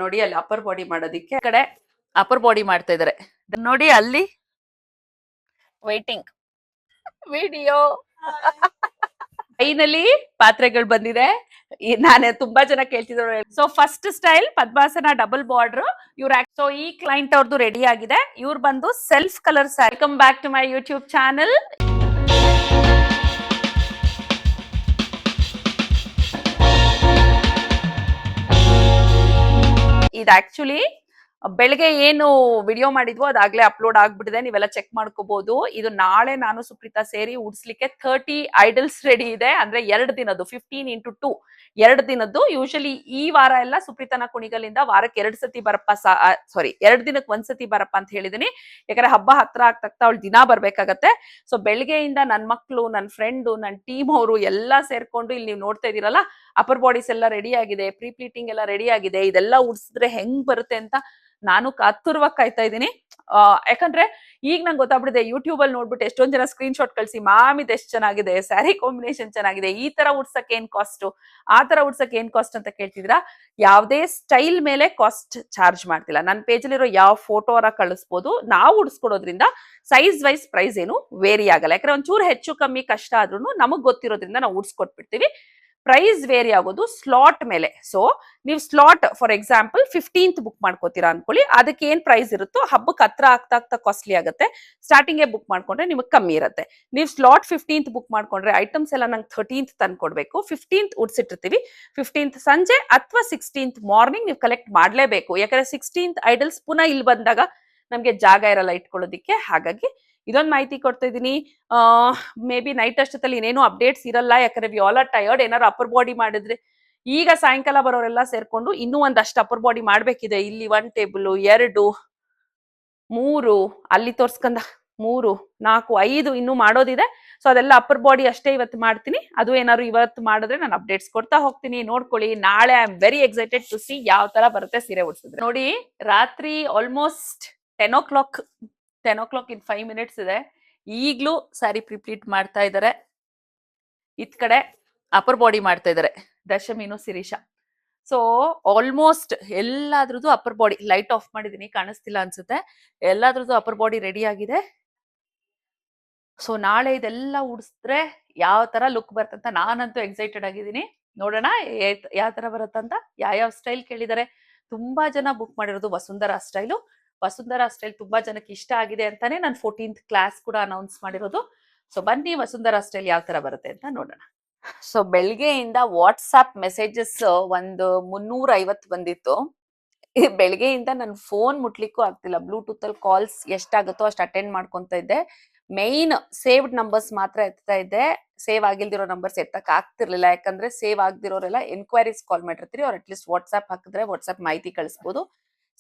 ನೋಡಿ ಅಲ್ಲಿ upper body ಮಾಡೋದಿಕ್ಕೆ ಕಡೆ ಅಪ್ಪರ್ ಬಾಡಿ ಮಾಡ್ತಾ ಇದಾರೆ ನೋಡಿ ಅಲ್ಲಿ ವೈಟಿಂಗ್ ವಿಡಿಯೋ ಫೈನಲಿ ಪಾತ್ರೆಗಳು ಬಂದಿದೆ ನಾನೇ ತುಂಬಾ ಜನ ಕೇಳ್ತಿದ್ರು ಸೊ ಫಸ್ಟ್ ಸ್ಟೈಲ್ ಪದ್ಮಾಸನ ಡಬಲ್ ಬಾರ್ಡರ್ ಇವ್ರ ಸೊ ಈ ಕ್ಲೈಂಟ್ ಅವ್ರದ್ದು ರೆಡಿ ಆಗಿದೆ ಇವ್ರು ಬಂದು self colour sari welcome back to my YouTube channel ಇದು ಆಕ್ಚುಲಿ ಬೆಳಗ್ಗೆ ಏನು ವಿಡಿಯೋ ಮಾಡಿದ್ವೋ ಅದಾಗ್ಲೇ ಅಪ್ಲೋಡ್ ಆಗ್ಬಿಟ್ಟಿದೆ ನೀವೆಲ್ಲ ಚೆಕ್ ಮಾಡ್ಕೋಬಹುದು ಇದು ನಾಳೆ ನಾನು ಸುಪ್ರೀತಾ ಸೇರಿ ಉಡ್ಸ್ಲಿಕ್ಕೆ 30 ಐಡಲ್ಸ್ ರೆಡಿ ಇದೆ ಅಂದ್ರೆ 2 ದಿನದ್ದು 15x2 2 ದಿನದ್ದು ಯೂಶಲಿ ಈ ವಾರ ಎಲ್ಲ ಸುಪ್ರೀತನ ಕುಣಿಗಲಿಂದ ವಾರಕ್ಕೆ 2 ಸತಿ ಬರಪ್ಪ ಸಾರಿ 2 ದಿನಕ್ಕೆ 1 ಸತಿ ಬರಪ್ಪ ಅಂತ ಹೇಳಿದೀನಿ ಯಾಕಂದ್ರೆ ಹಬ್ಬ ಹತ್ರ ಆಗ್ತಾ ಅವಳು ದಿನ ಬರ್ಬೇಕಾಗತ್ತೆ ಸೊ ಬೆಳಗ್ಗೆಯಿಂದ ನನ್ನ ಮಕ್ಳು ನನ್ನ ಫ್ರೆಂಡು ನನ್ನ ಟೀಮ್ ಅವರು ಎಲ್ಲ ಸೇರ್ಕೊಂಡು ಇಲ್ಲಿ ನೀವು ನೋಡ್ತಾ ಇದೀರಲ್ಲ ಅಪರ್ ಬಾಡೀಸ್ ಎಲ್ಲ ರೆಡಿ ಆಗಿದೆ ಪ್ರೀ ಪ್ಲೀಟಿಂಗ್ ಎಲ್ಲ ರೆಡಿ ಆಗಿದೆ ಇದೆಲ್ಲ ಉಡ್ಸಿದ್ರೆ ಹೆಂಗ್ ಬರುತ್ತೆ ಅಂತ ನಾನು ಕಾತುರವಾಗಿ ಕಾಯ್ತಾ ಇದ್ದೀನಿ ಯಾಕಂದ್ರೆ ಈಗ ನಂಗೆ ಗೊತ್ತಾಗ್ಬಿಟ್ಟಿದೆ ಯೂಟ್ಯೂಬ್ ಅಲ್ಲಿ ನೋಡ್ಬಿಟ್ಟು ಎಷ್ಟೊಂದ್ ಜನ ಸ್ಕ್ರೀನ್ ಶಾಟ್ ಕಳಿಸಿ ಮಾಮ್ ಇದು ಎಷ್ಟು ಚೆನ್ನಾಗಿದೆ ಸ್ಯಾರಿ ಕಾಂಬಿನೇಷನ್ ಚೆನ್ನಾಗಿದೆ ಈ ತರ ಉಡ್ಸಕ್ ಏನ್ ಕಾಸ್ಟ್ ಆ ತರ ಉಡ್ಸಕ್ ಏನ್ ಕಾಸ್ಟ್ ಅಂತ ಕೇಳ್ತಿದ್ರ ಯಾವ್ದೇ ಸ್ಟೈಲ್ ಮೇಲೆ ಕಾಸ್ಟ್ ಚಾರ್ಜ್ ಮಾಡ್ತಿಲ್ಲ ನನ್ನ ಪೇಜಲ್ಲಿರೋ ಯಾವ ಫೋಟೋ ಕಳಿಸ್ಬೋದು ನಾವು ಉಡ್ಸ್ಕೊಡೋದ್ರಿಂದ ಸೈಜ್ ವೈಸ್ ಪ್ರೈಸ್ ಏನು ವೇರಿ ಆಗಲ್ಲ ಯಾಕಂದ್ರೆ ಒಂಚೂರು ಹೆಚ್ಚು ಕಮ್ಮಿ ಕಷ್ಟ ಆದ್ರೂ ನಮಗ್ ಗೊತ್ತಿರೋದ್ರಿಂದ ನಾವು ಉಡ್ಸ್ಕೊಟ್ಬಿಡ್ತೀವಿ ಪ್ರೈಸ್ ವೇರಿ ಆಗೋದು ಸ್ಲಾಟ್ ಮೇಲೆ ಸೊ ನೀವು slot for example 15th book ಮಾಡ್ಕೋತೀರಾ ಅನ್ಕೊಳ್ಳಿ ಅದಕ್ಕೆ ಏನ್ ಪ್ರೈಸ್ ಇರುತ್ತೋ ಹಬ್ಬಕ್ಕೆ ಹತ್ರ ಆಗ್ತಾ ಕಾಸ್ಟ್ಲಿ ಆಗುತ್ತೆ ಸ್ಟಾರ್ಟಿಂಗ್ ಬುಕ್ ಮಾಡ್ಕೊಂಡ್ರೆ ನಿಮಗೆ ಕಮ್ಮಿ ಇರುತ್ತೆ ನೀವು ಸ್ಲಾಟ್ 15th ಬುಕ್ ಮಾಡ್ಕೊಂಡ್ರೆ ಐಟಮ್ಸ್ ಎಲ್ಲ ನಂಗೆ 13th ತಂದ್ಕೊಡ್ಬೇಕು 15th ಉಡ್ಸಿಟ್ಟಿರ್ತೀವಿ 15th ಸಂಜೆ ಅಥವಾ 16th ಮಾರ್ನಿಂಗ್ ನೀವು ಕಲೆಕ್ಟ್ ಮಾಡ್ಲೇಬೇಕು ಯಾಕಂದ್ರೆ 16th ಐಡಲ್ಸ್ ಪುನಃ ಇಲ್ಲಿ ಬಂದಾಗ ನಮ್ಗೆ ಜಾಗ ಇರಲ್ಲ ಇಟ್ಕೊಳ್ಳೋದಿಕ್ಕೆ ಹಾಗಾಗಿ ಇದೊಂದು ಮಾಹಿತಿ ಕೊಡ್ತಾ ಇದೀನಿ ಮೇ ಬಿ ನೈಟ್ ಅಷ್ಟೊತ್ತಲ್ಲಿ ಏನೇನು ಅಪ್ಡೇಟ್ಸ್ ಇರಲ್ಲ ಯಾಕಂದ್ರೆ ವಿ ಆಲ್ ಆರ್ ಟಯರ್ಡ್ ಏನಾರು ಅಪ್ಪರ್ ಬಾಡಿ ಮಾಡಿದ್ರೆ ಈಗ ಸಾಯಂಕಾಲ ಬರೋರೆಲ್ಲ ಸೇರ್ಕೊಂಡು ಇನ್ನೂ ಒಂದಷ್ಟು ಅಪ್ಪರ್ ಬಾಡಿ ಮಾಡ್ಬೇಕಿದೆ ಇಲ್ಲಿ 1 ಟೇಬಲ್ 2 3 ಅಲ್ಲಿ ತೋರ್ಸ್ಕಂದ 3 4 5 ಇನ್ನೂ ಮಾಡೋದಿದೆ ಸೊ ಅದೆಲ್ಲ ಅಪ್ಪರ್ ಬಾಡಿ ಅಷ್ಟೇ ಇವತ್ತು ಮಾಡ್ತೀನಿ ಅದು ಏನಾದ್ರು ಇವತ್ತು ಮಾಡಿದ್ರೆ ನಾನು ಅಪ್ಡೇಟ್ಸ್ ಕೊಡ್ತಾ ಹೋಗ್ತೀನಿ ನೋಡ್ಕೊಳ್ಳಿ ನಾಳೆ I am very excited to see ಯಾವ ತರ ಬರುತ್ತೆ ಸೀರೆ ಉಡ್ಸಿದ್ರೆ ನೋಡಿ ರಾತ್ರಿ ಆಲ್ಮೋಸ್ಟ್ 10 o'clock ಇನ್ 5 minutes ಇದೆ ಈಗ್ಲೂ ಸ್ಯಾರಿ ಪ್ರಿಪ್ಲೀಟ್ ಮಾಡ್ತಾ ಇದ್ದಾರೆ ಇತ್ ಕಡೆ ಅಪರ್ ಬಾಡಿ ಮಾಡ್ತಾ ಇದ್ದಾರೆ ದಶಮಿನು ಶಿರೀಷ ಸೊ ಆಲ್ಮೋಸ್ಟ್ ಎಲ್ಲಾದ್ರದ್ದು ಅಪರ್ ಬಾಡಿ ಲೈಟ್ ಆಫ್ ಮಾಡಿದೀನಿ ಕಾಣಿಸ್ತಿಲ್ಲ ಅನ್ಸುತ್ತೆ ಎಲ್ಲಾದ್ರದ್ದು ಅಪರ್ ಬಾಡಿ ರೆಡಿ ಆಗಿದೆ ಸೊ ನಾಳೆ ಇದೆಲ್ಲ ಉಡ್ಸಿದ್ರೆ ಯಾವ ತರ ಲುಕ್ ಬರ್ತಂತ ನಾನಂತೂ ಎಕ್ಸೈಟೆಡ್ ಆಗಿದ್ದೀನಿ ನೋಡೋಣ ಯಾವ ತರ ಬರುತ್ತಂತ ಯಾವ ಸ್ಟೈಲ್ ಕೇಳಿದ್ದಾರೆ ತುಂಬಾ ಜನ ಬುಕ್ ಮಾಡಿರೋದು ವಸುಂಧರಾ ಸ್ಟೈಲ್ ತುಂಬಾ ಜನಕ್ಕೆ ಇಷ್ಟ ಆಗಿದೆ ಅಂತಾನೆ ನಾನು 14th ಕ್ಲಾಸ್ ಕೂಡ ಅನೌನ್ಸ್ ಮಾಡಿರೋದು ಸೊ ಬನ್ನಿ ವಸುಂಧರಾ ಸ್ಟೈಲ್ ಯಾವ ತರ ಬರುತ್ತೆ ಅಂತ ನೋಡೋಣ ಸೊ ಬೆಳಗ್ಗೆಯಿಂದ ವಾಟ್ಸ್ಆಪ್ ಮೆಸೇಜಸ್ ಒಂದು 350 ಬಂದಿತ್ತು ಬೆಳಗ್ಗೆಯಿಂದ ನನ್ನ ಫೋನ್ ಮುಟ್ಲಿಕ್ಕೂ ಆಗ್ತಿಲ್ಲ ಬ್ಲೂಟೂತ್ ಅಲ್ಲಿ ಕಾಲ್ಸ್ ಎಷ್ಟಾಗುತ್ತೋ ಅಷ್ಟು ಅಟೆಂಡ್ ಮಾಡ್ಕೊಂತ ಇದ್ದೆ ಮೈನ್ ಸೇವ್ಡ್ ನಂಬರ್ಸ್ ಮಾತ್ರ ಎತ್ತಾ ಇದ್ದೆ ಸೇವ್ ಆಗಿಲ್ದಿರೋ ನಂಬರ್ಸ್ ಎತ್ತಕ್ ಆಗ್ತಿರ್ಲಿಲ್ಲ ಯಾಕಂದ್ರೆ ಸೇವ್ ಆಗದಿರೋರೆಲ್ಲ ಎನ್ಕ್ವೈರೀಸ್ ಕಾಲ್ ಮಾಡಿರ್ತೀರಿ ಅವ್ರ ಅಟ್ಲೀಸ್ಟ್ ವಾಟ್ಸ್ಆಪ್ ಹಾಕಿದ್ರೆ ವಾಟ್ಸ್ಆಪ್ ಮಾಹಿತಿ ಕಳಿಸ್ಬೋದು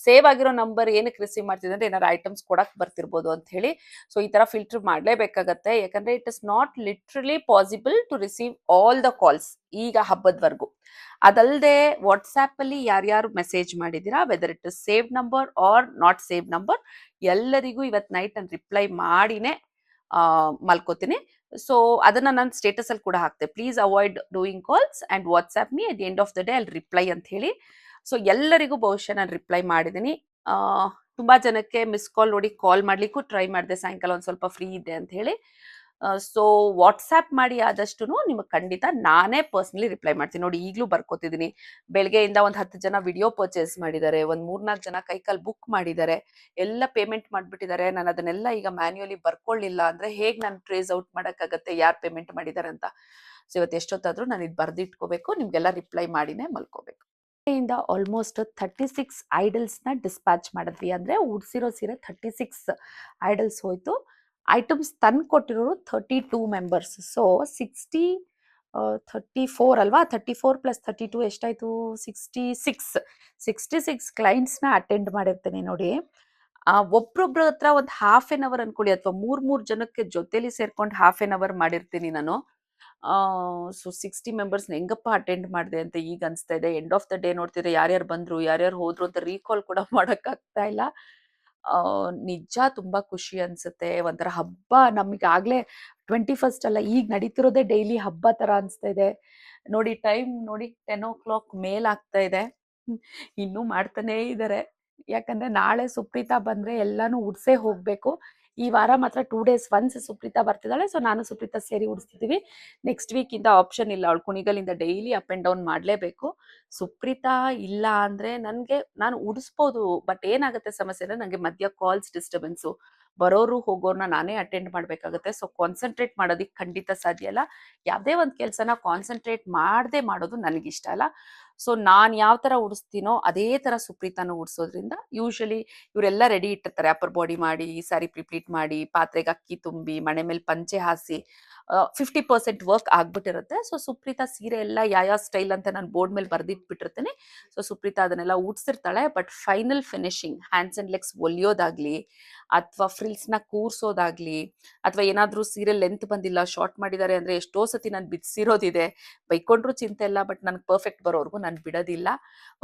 ಸೇವ್ ಆಗಿರೋ ನಂಬರ್ ಏನಕ್ಕೆ ರಿಸೀವ್ ಮಾಡ್ತಿದ್ರೆ ಅಂದ್ರೆ ಏನಾದ್ರು ಐಟಮ್ಸ್ ಕೊಡಕ್ ಬರ್ತಿರ್ಬೋದು ಅಂತ ಹೇಳಿ ಸೊ ಈ ತರ ಫಿಲ್ಟರ್ ಮಾಡ್ಲೇಬೇಕಾಗತ್ತೆ ಯಾಕಂದ್ರೆ it is not literally possible to receive all the calls ಈಗ ಹಬ್ಬದವರೆಗೂ ಅದಲ್ಲದೆ ವಾಟ್ಸ್ಆಪ್ ಅಲ್ಲಿ ಯಾರ್ಯಾರು ಮೆಸೇಜ್ ಮಾಡಿದೀರಾ whether it is save number or not save number ಎಲ್ಲರಿಗೂ ಇವತ್ ನೈಟ್ ನಾನು ರಿಪ್ಲೈ ಮಾಡಿನೇ ಮಲ್ಕೋತೀನಿ ಸೊ ಅದನ್ನ ನಾನು ಸ್ಟೇಟಸ್ ಅಲ್ಲಿ ಕೂಡ ಹಾಕ್ತೆ please avoid doing calls and WhatsApp me at the end of the day ಅಲ್ಲಿ ರಿಪ್ಲೈ ಅಂತ ಹೇಳಿ ಸೊ ಎಲ್ಲರಿಗೂ ಬಹುಶಃ ನಾನು ರಿಪ್ಲೈ ಮಾಡಿದ್ದೀನಿ ತುಂಬಾ ಜನಕ್ಕೆ ಮಿಸ್ ಕಾಲ್ ನೋಡಿ ಕಾಲ್ ಮಾಡ್ಲಿಕ್ಕೂ ಟ್ರೈ ಮಾಡಿದೆ ಸಾಯಂಕಾಲ ಒಂದ್ ಸ್ವಲ್ಪ ಫ್ರೀ ಇದೆ ಅಂತ ಹೇಳಿ ಸೊ ವಾಟ್ಸ್ಆಪ್ ಮಾಡಿ ಆದಷ್ಟು ನಿಮಗೆ ಖಂಡಿತ ನಾನೇ ಪರ್ಸನಲಿ ರಿಪ್ಲೈ ಮಾಡ್ತೀನಿ ನೋಡಿ ಈಗಲೂ ಬರ್ಕೋತಿದ್ದೀನಿ ಬೆಳಗ್ಗೆಯಿಂದ ಒಂದು 10 ಜನ ವಿಡಿಯೋ ಪರ್ಚೇಸ್ ಮಾಡಿದ್ದಾರೆ ಒಂದು 3-4 ಜನ ಕೈಕಾಲ್ ಬುಕ್ ಮಾಡಿದ್ದಾರೆ ಎಲ್ಲ ಪೇಮೆಂಟ್ ಮಾಡ್ಬಿಟ್ಟಿದ್ದಾರೆ ನಾನು ಅದನ್ನೆಲ್ಲ ಈಗ ಮ್ಯಾನ್ಯುಯಲಿ ಬರ್ಕೊಳ್ಳಿಲ್ಲ ಅಂದ್ರೆ ಹೇಗೆ ನಾನು ಟ್ರೇಸ್ ಔಟ್ ಮಾಡೋಕ್ಕಾಗತ್ತೆ ಯಾರು ಪೇಮೆಂಟ್ ಮಾಡಿದ್ದಾರೆ ಅಂತ ಸೊ ಇವತ್ತು ಎಷ್ಟೊತ್ತಾದ್ರೂ ನಾನು ಇದು ಬರ್ದಿಟ್ಕೋಬೇಕು ನಿಮ್ಗೆಲ್ಲ ರಿಪ್ಲೈ ಮಾಡಿನೇ ಮಲ್ಕೋಬೇಕು ಇಂದ ಆಲ್ಮೋಸ್ಟ್ 36 ಐಡಲ್ಸ್ ನ ಡಿಸ್ಪ್ಯಾಚ್ ಮಾಡಿದ್ವಿ ಅಂದ್ರೆ ಉಡ್ಸಿರೋ ಸೀರೆ 36 ಐಡಲ್ಸ್ ಹೋಯ್ತು ಐಟಮ್ಸ್ ತಂದು ಕೊಟ್ಟಿರೋರು 32 ಮೆಂಬರ್ಸ್ ಸೊ 34 ಅಲ್ವಾ 34 + 32 ಎಷ್ಟಾಯ್ತು 66 ಕ್ಲೈಂಟ್ಸ್ ನ ಅಟೆಂಡ್ ಮಾಡಿರ್ತೇನೆ ನೋಡಿ ಒಬ್ರೊಬ್ರ ಹತ್ರ ಒಂದು ಹಾಫ್ ಎನ್ ಅವರ್ ಅನ್ಕೊಳ್ಳಿ ಅಥವಾ 3 ಜನಕ್ಕೆ ಜೊತೆಲಿ ಸೇರ್ಕೊಂಡು ಹಾಫ್ ಎನ್ ಅವರ್ ಮಾಡಿರ್ತೀನಿ ನಾನು ಸೊ 60 ಮೆಂಬರ್ಸ್ ಹೆಂಗಪ್ಪ ಅಟೆಂಡ್ ಮಾಡಿದೆ ಅಂತ ಈಗ ಅನ್ಸ್ತಾ ಇದೆ ಎಂಡ್ ಆಫ್ ದ ಡೇ ನೋಡ್ತಿದ್ರೆ ಯಾರ್ಯಾರು ಬಂದ್ರು ಯಾರ್ಯಾರು ಹೋದ್ರು ಅಂತ ರೀಕಾಲ್ ಕೂಡ ಮಾಡಕ್ ಆಗ್ತಾ ಇಲ್ಲ ನಿಜ ತುಂಬಾ ಖುಷಿ ಅನ್ಸುತ್ತೆ ಒಂಥರ ಹಬ್ಬ ನಮಗೆ ಆಗ್ಲೇ 21st ಅಲ್ಲ ಈಗ ನಡೀತಿರೋದೇ ಡೈಲಿ ಹಬ್ಬ ತರ ಅನ್ಸ್ತಾ ಇದೆ ನೋಡಿ ಟೈಮ್ ನೋಡಿ 10 o'clock ಮೇಲ್ ಆಗ್ತಾ ಇದೆ ಇನ್ನೂ ಮಾಡ್ತಾನೇ ಇದ್ದಾರೆ. ಯಾಕಂದ್ರೆ ನಾಳೆ ಸುಪ್ರೀತಾ ಬಂದ್ರೆ ಎಲ್ಲಾನು ಉಡ್ಸೇ ಹೋಗ್ಬೇಕು. ಈ ವಾರ ಮಾತ್ರ 2 days ಒನ್ಸ್ ಸುಪ್ರೀತಾ ಬರ್ತಿದ್ದಾಳೆ. ಸೊ ನಾನು ಸುಪ್ರೀತಾ ಸೇರಿ ಉಡಿಸ್ತಿದೀವಿ. ನೆಕ್ಸ್ಟ್ ವೀಕ್ ಇಂದ ಆಪ್ಷನ್ ಇಲ್ಲ, ಅವಳು ಕುಣಿಗಲಿಂದ ಡೈಲಿ ಅಪ್ ಅಂಡ್ ಡೌನ್ ಮಾಡ್ಲೇಬೇಕು. ಸುಪ್ರೀತಾ ಇಲ್ಲ ಅಂದ್ರೆ ನಾನು ಉಡಿಸ್ಬೋದು, ಬಟ್ ಏನಾಗುತ್ತೆ ಸಮಸ್ಯೆ ಅಂದ್ರೆ ನಂಗೆ ಮಧ್ಯ ಕಾಲ್ಸ್ ಡಿಸ್ಟರ್ಬೆನ್ಸು, ಬರೋರು ಹೋಗೋರ್ನ ನಾನೇ ಅಟೆಂಡ್ ಮಾಡ್ಬೇಕಾಗುತ್ತೆ. ಸೊ ಕಾನ್ಸಂಟ್ರೇಟ್ ಮಾಡೋದಿಕ್ ಖಂಡಿತ ಸಾಧ್ಯ ಇಲ್ಲ. ಯಾವ್ದೇ ಒಂದ್ ಕೆಲ್ಸನ ಕಾನ್ಸಂಟ್ರೇಟ್ ಮಾಡದೆ ಮಾಡೋದು ನನಗಿಷ್ಟ ಅಲ್ಲ. ಸೊ ನಾನ್ ಯಾವ ತರ ಉಡಿಸ್ತೀನೋ ಅದೇ ತರ ಸುಪ್ರೀತಾನು ಉಡ್ಸೋದ್ರಿಂದ ಯೂಶಲಿ ಇವರೆಲ್ಲ ರೆಡಿ ಇಟ್ಟಿರ್ತಾರೆ, ಅಪ್ಪರ್ ಬಾಡಿ ಮಾಡಿ, ಸಾರಿ ಪ್ರಿಪ್ಲೀಟ್ ಮಾಡಿ, ಪಾತ್ರೆಗೆ ಅಕ್ಕಿ ತುಂಬಿ, ಮಣೆ ಮೇಲೆ ಪಂಚೆ ಹಾಸಿ 50% ವರ್ಕ್ ಆಗ್ಬಿಟ್ಟಿರುತ್ತೆ. ಸೊ ಸುಪ್ರೀತಾ ಸೀರೆ ಎಲ್ಲ ಯಾವ ಸ್ಟೈಲ್ ಅಂತ ನಾನು ಬೋರ್ಡ್ ಮೇಲೆ ಬರ್ದಿಟ್ಬಿಟ್ಟಿರ್ತೀನಿ. ಸೊ ಸುಪ್ರೀತಾ ಅದನ್ನೆಲ್ಲ ಉಡ್ಸಿರ್ತಾಳೆ. But final finishing hands and legs ಹೊಲಿಯೋದಾಗ್ಲಿ, ಅಥವಾ ಫ್ರಿಲ್ಸ್ ನ ಕೂರ್ಸೋದಾಗ್ಲಿ, ಅಥವಾ ಏನಾದ್ರೂ ಸೀರೆ ಲೆಂತ್ ಬಂದಿಲ್ಲ, ಶಾರ್ಟ್ ಮಾಡಿದ್ದಾರೆ ಅಂದ್ರೆ ಎಷ್ಟೋ ಸತಿ ನಾನು ಬಿಡಿಸಿರೋದಿದೆ. ಬೈಕೊಂಡ್ರು ಚಿಂತೆ ಇಲ್ಲ, ಬಟ್ ನನ್ಗೆ ಪರ್ಫೆಕ್ಟ್ ಬರೋರ್ಗು ನಾನು ಬಿಡೋದಿಲ್ಲ.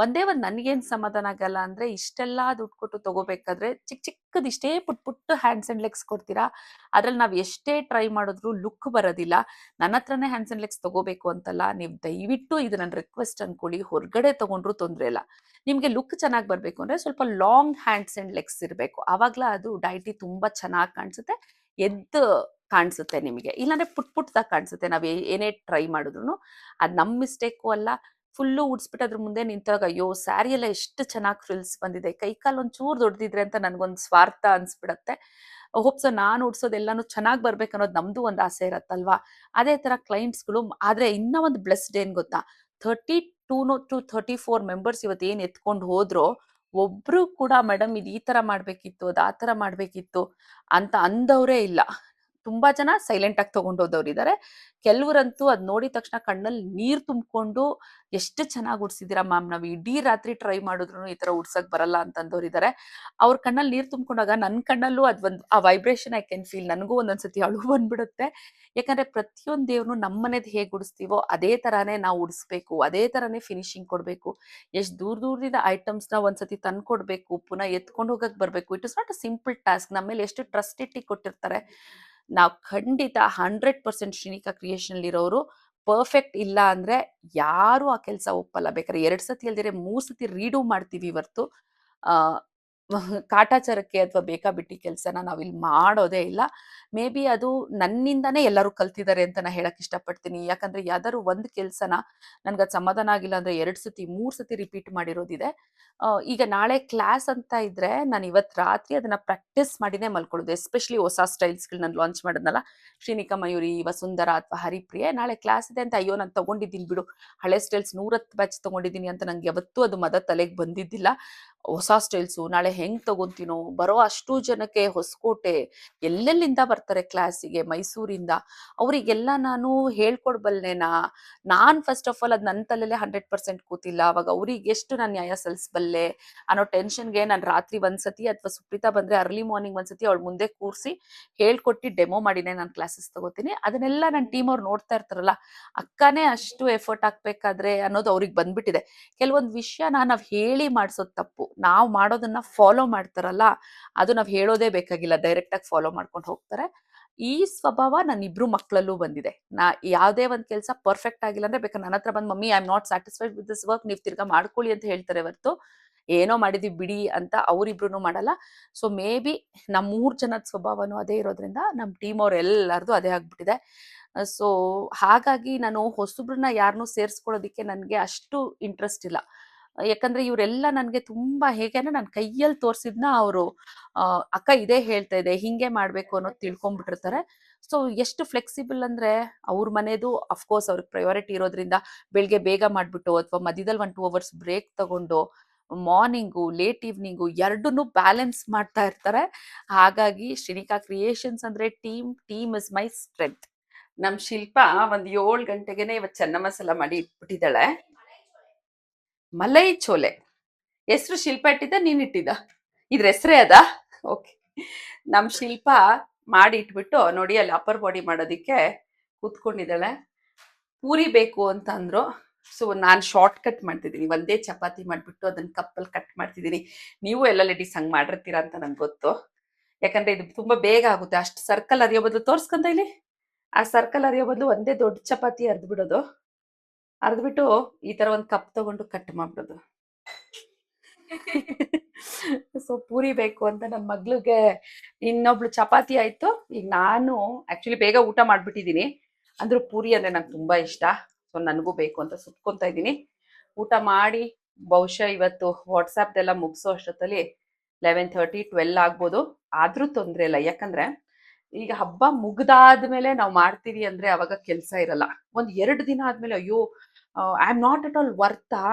ಒಂದೇ ಒಂದ್ ನನ್ಗೇನ್ ಸಮಾಧಾನ ಆಗಲ್ಲ ಅಂದ್ರೆ, ಇಷ್ಟೆಲ್ಲಾ ದುಡ್ಡು ಕೊಟ್ಟು ತಗೋಬೇಕಾದ್ರೆ ಚಿಕ್ಕದ್ ಇಷ್ಟೇ ಪುಟ್ ಹ್ಯಾಂಡ್ಸ್ ಅಂಡ್ ಲೆಗ್ಸ್ ಕೊಡ್ತೀರಾ, ಅದ್ರಲ್ಲಿ ನಾವ್ ಎಷ್ಟೇ ಟ್ರೈ ಮಾಡಿದ್ರು ಲುಕ್ ಬರೋದಿಲ್ಲ. ನನ್ನ ಹತ್ರನೇ ಹ್ಯಾಂಡ್ಸ್ ಅಂಡ್ ಲೆಗ್ಸ್ ತಗೋಬೇಕು ಅಂತಲ್ಲ, ನೀವು ದಯವಿಟ್ಟು ಇದು ನನ್ನ ರಿಕ್ವೆಸ್ಟ್ ಅನ್ಕೊಳ್ಳಿ, ಹೊರಗಡೆ ತಗೊಂಡ್ರು ತೊಂದ್ರೆ ಇಲ್ಲ. ನಿಮ್ಗೆ ಲುಕ್ ಚೆನ್ನಾಗಿ ಬರ್ಬೇಕು ಅಂದ್ರೆ ಸ್ವಲ್ಪ ಲಾಂಗ್ ಹ್ಯಾಂಡ್ಸ್ ಅಂಡ್ ಲೆಗ್ಸ್ ಇರಬೇಕು, ಅವಾಗ್ಲ ಅದು ಡೈಟಿ ತುಂಬಾ ಚೆನ್ನಾಗಿ ಕಾಣಿಸುತ್ತೆ, ಎದ್ದು ಕಾಣಿಸುತ್ತೆ ನಿಮಗೆ. ಇಲ್ಲಾಂದ್ರೆ ಪುಟ್ದಾಗಿ ಕಾಣಿಸುತ್ತೆ ನಾವ್ ಏನೇ ಟ್ರೈ ಮಾಡಿದ್ರು. ಅದ್ ನಮ್ ಮಿಸ್ಟೇಕು ಅಲ್ಲ. ಫುಲ್ಲು ಉಡ್ಸ್ಬಿಟ್ಟು ಅದ್ರ ಮುಂದೆ ನಿಂತಾಗ ಅಯ್ಯೋ ಸ್ಯಾರಿ ಎಲ್ಲ ಎಷ್ಟು ಚೆನ್ನಾಗಿ ಫ್ರಿಲ್ಸ್ ಬಂದಿದೆ, ಕೈಕಾಲ್ ಒಂಚೂರು ದೊಡ್ಡದಿದ್ರೆ ಅಂತ ನನ್ಗೊಂದು ಸ್ವಾರ್ಥ ಅನ್ಸ್ಬಿಡತ್ತೆ. ಹೋಪ್ಸೋ ನಾನು ಉಡ್ಸೋದೆಲ್ಲಾನು ಚೆನ್ನಾಗಿ ಬರ್ಬೇಕು ಅನ್ನೋದು ನಮ್ದು ಒಂದು ಆಸೆ ಇರತ್ತಲ್ವಾ. ಅದೇ ತರ ಕ್ಲೈಂಟ್ಸ್ಗಳು. ಆದ್ರೆ ಇನ್ನ ಒಂದು ಬ್ಲೆಸ್ಡ್ ಏನ್ ಗೊತ್ತಾ, 32 to 34 ಮೆಂಬರ್ಸ್ ಇವತ್ತು ಏನ್ ಎತ್ಕೊಂಡು ಹೋದ್ರೋ, ಒಬ್ರು ಕೂಡ ಮೇಡಮ್ ಇದು ಈ ತರ ಮಾಡ್ಬೇಕಿತ್ತು, ಅದು ಆ ತರ ಮಾಡ್ಬೇಕಿತ್ತು ಅಂತ ಅಂದವರೇ ಇಲ್ಲ. ತುಂಬಾ ಜನ ಸೈಲೆಂಟ್ ಆಗಿ ತಗೊಂಡೋದವ್ರು ಇದಾರೆ. ಕೆಲವರಂತೂ ಅದ್ ನೋಡಿದ ತಕ್ಷಣ ಕಣ್ಣಲ್ಲಿ ನೀರ್ ತುಂಬಿಕೊಂಡು ಎಷ್ಟು ಚೆನ್ನಾಗಿ ಉಡ್ಸಿದೀರಾ ಮ್ಯಾಮ್, ನಾವ್ ಇಡೀ ರಾತ್ರಿ ಟ್ರೈ ಮಾಡಿದ್ರು ಈ ತರ ಉಡ್ಸಕ್ ಬರಲ್ಲ ಅಂತಂದವ್ರು ಇದಾರೆ. ಅವ್ರ ಕಣ್ಣಲ್ಲಿ ನೀರ್ ತುಂಬಿಕೊಂಡಾಗ ನನ್ ಕಣ್ಣಲ್ಲೂ ಆ ವೈಬ್ರೇಷನ್ ಐ ಕ್ಯಾನ್ ಫೀಲ್. ನನಗೂ ಒಂದೊಂದ್ಸತಿ ಅಳು ಬಂದ್ಬಿಡುತ್ತೆ. ಯಾಕಂದ್ರೆ ಪ್ರತಿಯೊಂದ್ ದೇವ್ರನ್ನು ನಮ್ಮನೇದ್ ಹೇಗ್ ಉಡಿಸ್ತೀವೋ ಅದೇ ತರಾನೇ ನಾವು ಉಡಿಸ್ಬೇಕು, ಅದೇ ತರಾನೇ ಫಿನಿಶಿಂಗ್ ಕೊಡ್ಬೇಕು. ಎಷ್ಟ್ ದೂರದಿಂದ ಐಟಮ್ಸ್ ನ ಒಂದ್ಸತಿ ತಂದು ಕೊಡ್ಬೇಕು, ಪುನಃ ಎತ್ಕೊಂಡು ಹೋಗಕ್ ಬರ್ಬೇಕು. It is not a simple task. ನಮ್ಮ ಮೇಲೆ ಎಷ್ಟು ಟ್ರಸ್ಟ್ ಇಟ್ಟಿ ಕೊಟ್ಟಿರ್ತಾರೆ. ನಾವು ಖಂಡಿತ 100% ಶ್ರೀನಿಕಾ ಕ್ರಿಯೇಷನ್ ಇರೋರು ಪರ್ಫೆಕ್ಟ್ ಇಲ್ಲ ಅಂದ್ರೆ ಯಾರು ಆ ಕೆಲಸ ಒಪ್ಪಲ್ಲ. ಬೇಕಾದ್ರೆ 2 ಸತಿ ಅಲ್ದಿರೆ 3 ಸತಿ ರೀಡೂ ಮಾಡ್ತೀವಿ ಹೊರ್ತು ಆ ಕಾಟಾಚಾರಕ್ಕೆ ಅಥವಾ ಬೇಕಾಬಿಟ್ಟಿ ಕೆಲಸನ ನಾವಿಲ್ಲಿ ಮಾಡೋದೇ ಇಲ್ಲ. ಮೇ ಬಿ ಅದು ನನ್ನಿಂದಾನೇ ಎಲ್ಲರೂ ಕಲ್ತಿದ್ದಾರೆ ಅಂತ ನಾ ಹೇಳಕ್ ಇಷ್ಟಪಡ್ತೀನಿ. ಯಾಕಂದ್ರೆ ಯಾವ್ದಾದ್ರು ಒಂದ್ ಕೆಲ್ಸನ ನನ್ಗದ್ ಸಮಾಧಾನ ಆಗಿಲ್ಲ ಅಂದ್ರೆ 2 ಸತಿ 3 ಸತಿ ರಿಪೀಟ್ ಮಾಡಿರೋದಿದೆ. ಈಗ ನಾಳೆ ಕ್ಲಾಸ್ ಅಂತ ಇದ್ರೆ ನಾನು ಇವತ್ ರಾತ್ರಿ ಅದನ್ನ ಪ್ರಾಕ್ಟೀಸ್ ಮಾಡಿನೇ ಮಲ್ಕೊಳ್ಳೋದು. ಎಸ್ಪೆಷಲಿ ಹೊಸ ಸ್ಟೈಲ್ಸ್ಗಳು ನಾನು ಲಾಂಚ್ ಮಾಡಿದ್ನಲ್ಲ, ಶ್ರೀನಿಕಾ ಮಯೂರಿ, ವಸುಂಧರಾ ಅಥವಾ ಹರಿಪ್ರಿಯೆ, ನಾಳೆ ಕ್ಲಾಸ್ ಇದೆ ಅಂತ ಅಯ್ಯೋ ನಾನು ತಗೊಂಡಿದ್ದೀನಿ ಬಿಡು, ಹಳೆ ಸ್ಟೈಲ್ಸ್ 110 ಬ್ಯಾಚ್ ತಗೊಂಡಿದ್ದೀನಿ ಅಂತ ನಂಗೆ ಯಾವತ್ತೂ ಅದು ಮದ ತಲೆಗೆ ಬಂದಿದ್ದಿಲ್ಲ. ಹೊಸ ಸ್ಟೈಲ್ಸು ನಾಳೆ ಹೆಂಗ್ ತಗೊಂತೀನೋ, ಬರೋ ಅಷ್ಟು ಜನಕ್ಕೆ ಹೊಸಕೋಟೆ ಎಲ್ಲೆಲ್ಲಿಂದ ಬರ್ತಾರೆ ಕ್ಲಾಸಿಗೆ, ಮೈಸೂರಿಂದ, ಅವರಿಗೆಲ್ಲ ನಾನು ಹೇಳ್ಕೊಡ್ಬಲ್ನೇನಾ? ನಾನ್ ಫಸ್ಟ್ ಆಫ್ ಆಲ್ ಅದ್ ನನ್ನ ತಲೆಲೆ 100% ಕೂತಿಲ್ಲ. ಅವಾಗ ಅವ್ರಿಗೆ ಎಷ್ಟು ನಾನು ನ್ಯಾಯ ಸಲ್ಲಿಸಬಲ್ಲೆ ಅನ್ನೋ ಟೆನ್ಷನ್ಗೆ ನಾನು ರಾತ್ರಿ ಒಂದ್ಸತಿ ಅಥವಾ ಸುಪ್ರೀತಾ ಬಂದ್ರೆ ಅರ್ಲಿ ಮಾರ್ನಿಂಗ್ ಒಂದ್ಸತಿ ಅವಳ ಮುಂದೆ ಕೂರಿಸಿ ಹೇಳ್ಕೊಟ್ಟು ಡೆಮೋ ಮಾಡಿನೇ ನಾನು ಕ್ಲಾಸಸ್ ತಗೋತೀನಿ. ಅದನ್ನೆಲ್ಲ ನನ್ನ ಟೀಮ್ ಅವ್ರು ನೋಡ್ತಾ ಇರ್ತಾರಲ್ಲ, ಅಕ್ಕನೇ ಅಷ್ಟು ಎಫರ್ಟ್ ಹಾಕ್ಬೇಕಾದ್ರೆ ಅನ್ನೋದು ಅವ್ರಿಗೆ ಬಂದ್ಬಿಟ್ಟಿದೆ. ಕೆಲವೊಂದು ವಿಷಯನ ನಾವ್ ಹೇಳಿ ಮಾಡ್ಸೋದು ತಪ್ಪು, ನಾವ್ ಮಾಡೋದನ್ನ ಫಾಲೋ ಮಾಡ್ತಾರಲ್ಲ, ಅದು ನಾವ್ ಹೇಳೋದೇ ಬೇಕಾಗಿಲ್ಲ, ಡೈರೆಕ್ಟ್ ಆಗಿ ಫಾಲೋ ಮಾಡ್ಕೊಂಡು ಹೋಗ್ತಾರೆ. ಈ ಸ್ವಭಾವ ನನ್ನ ಇಬ್ರು ಮಕ್ಕಳಲ್ಲೂ ಬಂದಿದೆ. ನಾ ಯಾವ್ದೇ ಒಂದ್ ಕೆಲಸ ಪರ್ಫೆಕ್ಟ್ ಆಗಿಲ್ಲ ಅಂದ್ರೆ ಬೇಕಾದ್ರೆ ನನ್ನ ಹತ್ರ ಬಂದ್ mummy I am not satisfied with this work, ನೀವ್ ತಿರ್ಗಾ ಮಾಡ್ಕೊಳ್ಳಿ ಅಂತ ಹೇಳ್ತಾರೆ ಹೊರ್ತು ಏನೋ ಮಾಡಿದೀವಿ ಬಿಡಿ ಅಂತ ಅವ್ರಿಬ್ರು ಮಾಡಲ್ಲ. ಸೊ ಮೇ ಬಿ ನಮ್ 3 ಜನದ ಸ್ವಭಾವನೂ ಅದೇ ಇರೋದ್ರಿಂದ ನಮ್ ಟೀಮ್ ಅವ್ರ ಎಲ್ಲಾರ್ದು ಅದೇ ಆಗ್ಬಿಟ್ಟಿದೆ. ಸೊ ಹಾಗಾಗಿ ನಾನು ಹೊಸಬ್ರನ್ನ ಯಾರನ್ನೂ ಸೇರ್ಸ್ಕೊಳ್ಳೋದಿಕ್ಕೆ ನನ್ಗೆ ಅಷ್ಟು ಇಂಟ್ರೆಸ್ಟ್ ಇಲ್ಲ. ಯಾಕಂದ್ರೆ ಇವರೆಲ್ಲ ನನ್ಗೆ ತುಂಬಾ ಹೇಗೆ ಅಂದ್ರೆ ನನ್ನ ಕೈಯಲ್ಲಿ ತೋರ್ಸಿದ್ನ ಅವರು ಅಕ್ಕ ಇದೇ ಹೇಳ್ತಾ ಇದೆ ಹಿಂಗೆ ಮಾಡ್ಬೇಕು ಅನ್ನೋದು ತಿಳ್ಕೊಂಡ್ಬಿಟ್ಟಿರ್ತಾರೆ. ಸೊ ಎಷ್ಟು ಫ್ಲೆಕ್ಸಿಬಲ್ ಅಂದ್ರೆ, ಅವ್ರ ಮನೆದು ಅಫ್ಕೋರ್ಸ್ ಅವ್ರಿಗೆ ಪ್ರಯಾರಿಟಿ ಇರೋದ್ರಿಂದ ಬೆಳಿಗ್ಗೆ ಬೇಗ ಮಾಡ್ಬಿಟ್ಟು ಅಥವಾ ಮಧ್ಯದಲ್ಲಿ 1-2 ಅವರ್ಸ್ ಬ್ರೇಕ್ ತಗೊಂಡು ಮಾರ್ನಿಂಗು ಲೇಟ್ ಈವ್ನಿಂಗು ಎರಡನ್ನೂ ಬ್ಯಾಲೆನ್ಸ್ ಮಾಡ್ತಾ ಇರ್ತಾರೆ. ಹಾಗಾಗಿ ಶ್ರೀನಿಕಾ ಕ್ರಿಯೇಷನ್ಸ್ ಅಂದ್ರೆ ಟೀಮ್ ಇಸ್ ಮೈ ಸ್ಟ್ರೆಂತ್. ನಮ್ ಶಿಲ್ಪ ಒಂದ್ 7 ಗಂಟೆಗೆನೆ ಇವತ್ತು ಚೆನ್ನ ಮಸಾಲ ಮಾಡಿ ಇಟ್ಬಿಟ್ಟಿದ್ದಾಳೆ. ಮಲೈ ಚೋಲೆ ಹೆಸರು ಶಿಲ್ಪ ಇಟ್ಟಿದ್ದ ನೀನ್ ಇಟ್ಟಿದ್ದ? ಇದ್ರ ಹೆಸರೇ ಅದ? ಓಕೆ. ನಮ್ ಶಿಲ್ಪ ಮಾಡಿ ಇಟ್ಬಿಟ್ಟು ನೋಡಿ ಅಲ್ಲಿ ಅಪ್ಪರ್ ಬಾಡಿ ಮಾಡೋದಿಕ್ಕೆ ಕೂತ್ಕೊಂಡಿದ್ದಾಳೆ. ಪೂರಿ ಬೇಕು ಅಂತ ಅಂದ್ರು. ಸೊ ನಾನು ಶಾರ್ಟ್ ಕಟ್ ಮಾಡ್ತಿದ್ದೀನಿ, ಒಂದೇ ಚಪಾತಿ ಮಾಡ್ಬಿಟ್ಟು ಅದನ್ನ ಕಪ್ಪಲ್ಲಿ ಕಟ್ ಮಾಡ್ತಿದ್ದೀನಿ. ನೀವು ಎಲ್ಲ ಲೇಡೀಸ್ ಹಂಗ್ ಮಾಡಿರ್ತೀರಾ ಅಂತ ನಂಗೆ ಗೊತ್ತು. ಯಾಕಂದ್ರೆ ಇದು ತುಂಬಾ ಬೇಗ ಆಗುತ್ತೆ. ಅಷ್ಟು ಸರ್ಕಲ್ ಅರಿಯೋ ಬದಲು ತೋರ್ಸ್ಕೊಂತ ಇಲ್ಲಿ, ಆ ಸರ್ಕಲ್ ಅರಿಯೋ ಬದಲು ಒಂದೇ ದೊಡ್ಡ ಚಪಾತಿ ಅರ್ದ್ಬಿಡೋದು. ಅರ್ದ್ಬಿಟ್ಟು ಈ ತರ ಒಂದ್ ಕಪ್ ತಗೊಂಡು ಕಟ್ ಮಾಡ್ಬಿಡೋದು. ಸೊ ಪೂರಿ ಬೇಕು ಅಂತ ನನ್ನ ಮಗ್ಳಿಗೆ ಇನ್ನೊಬ್ಳು ಚಪಾತಿ ಆಯ್ತು. ಈಗ ನಾನು ಆಕ್ಚುಲಿ ಬೇಗ ಊಟ ಮಾಡ್ಬಿಟ್ಟಿದೀನಿ, ಅಂದ್ರೂ ಪೂರಿ ಅಂದ್ರೆ ನಂಗೆ ತುಂಬಾ ಇಷ್ಟ. ಸೊ ನನಗೂ ಬೇಕು ಅಂತ ಸುತ್ಕೊಂತ ಇದ್ದೀನಿ. ಊಟ ಮಾಡಿ ಬಹುಶಃ ಇವತ್ತು ವಾಟ್ಸಾಪ್ದೆಲ್ಲ ಮುಗಿಸೋ ಅಷ್ಟೊತ್ತಲ್ಲಿ 11:30 12 ಆಗ್ಬೋದು. ಆದ್ರೂ ತೊಂದ್ರೆ ಇಲ್ಲ, ಯಾಕಂದ್ರೆ ಈಗ ಹಬ್ಬ ಮುಗ್ದಾದ್ಮೇಲೆ ನಾವು ಮಾಡ್ತೀವಿ ಅಂದ್ರೆ ಅವಾಗ ಕೆಲಸ ಇರಲ್ಲ. ಒಂದ್ 2 ದಿನ ಆದ್ಮೇಲೆ ಅಯ್ಯೋ I am not at all ವರ್ತಾ,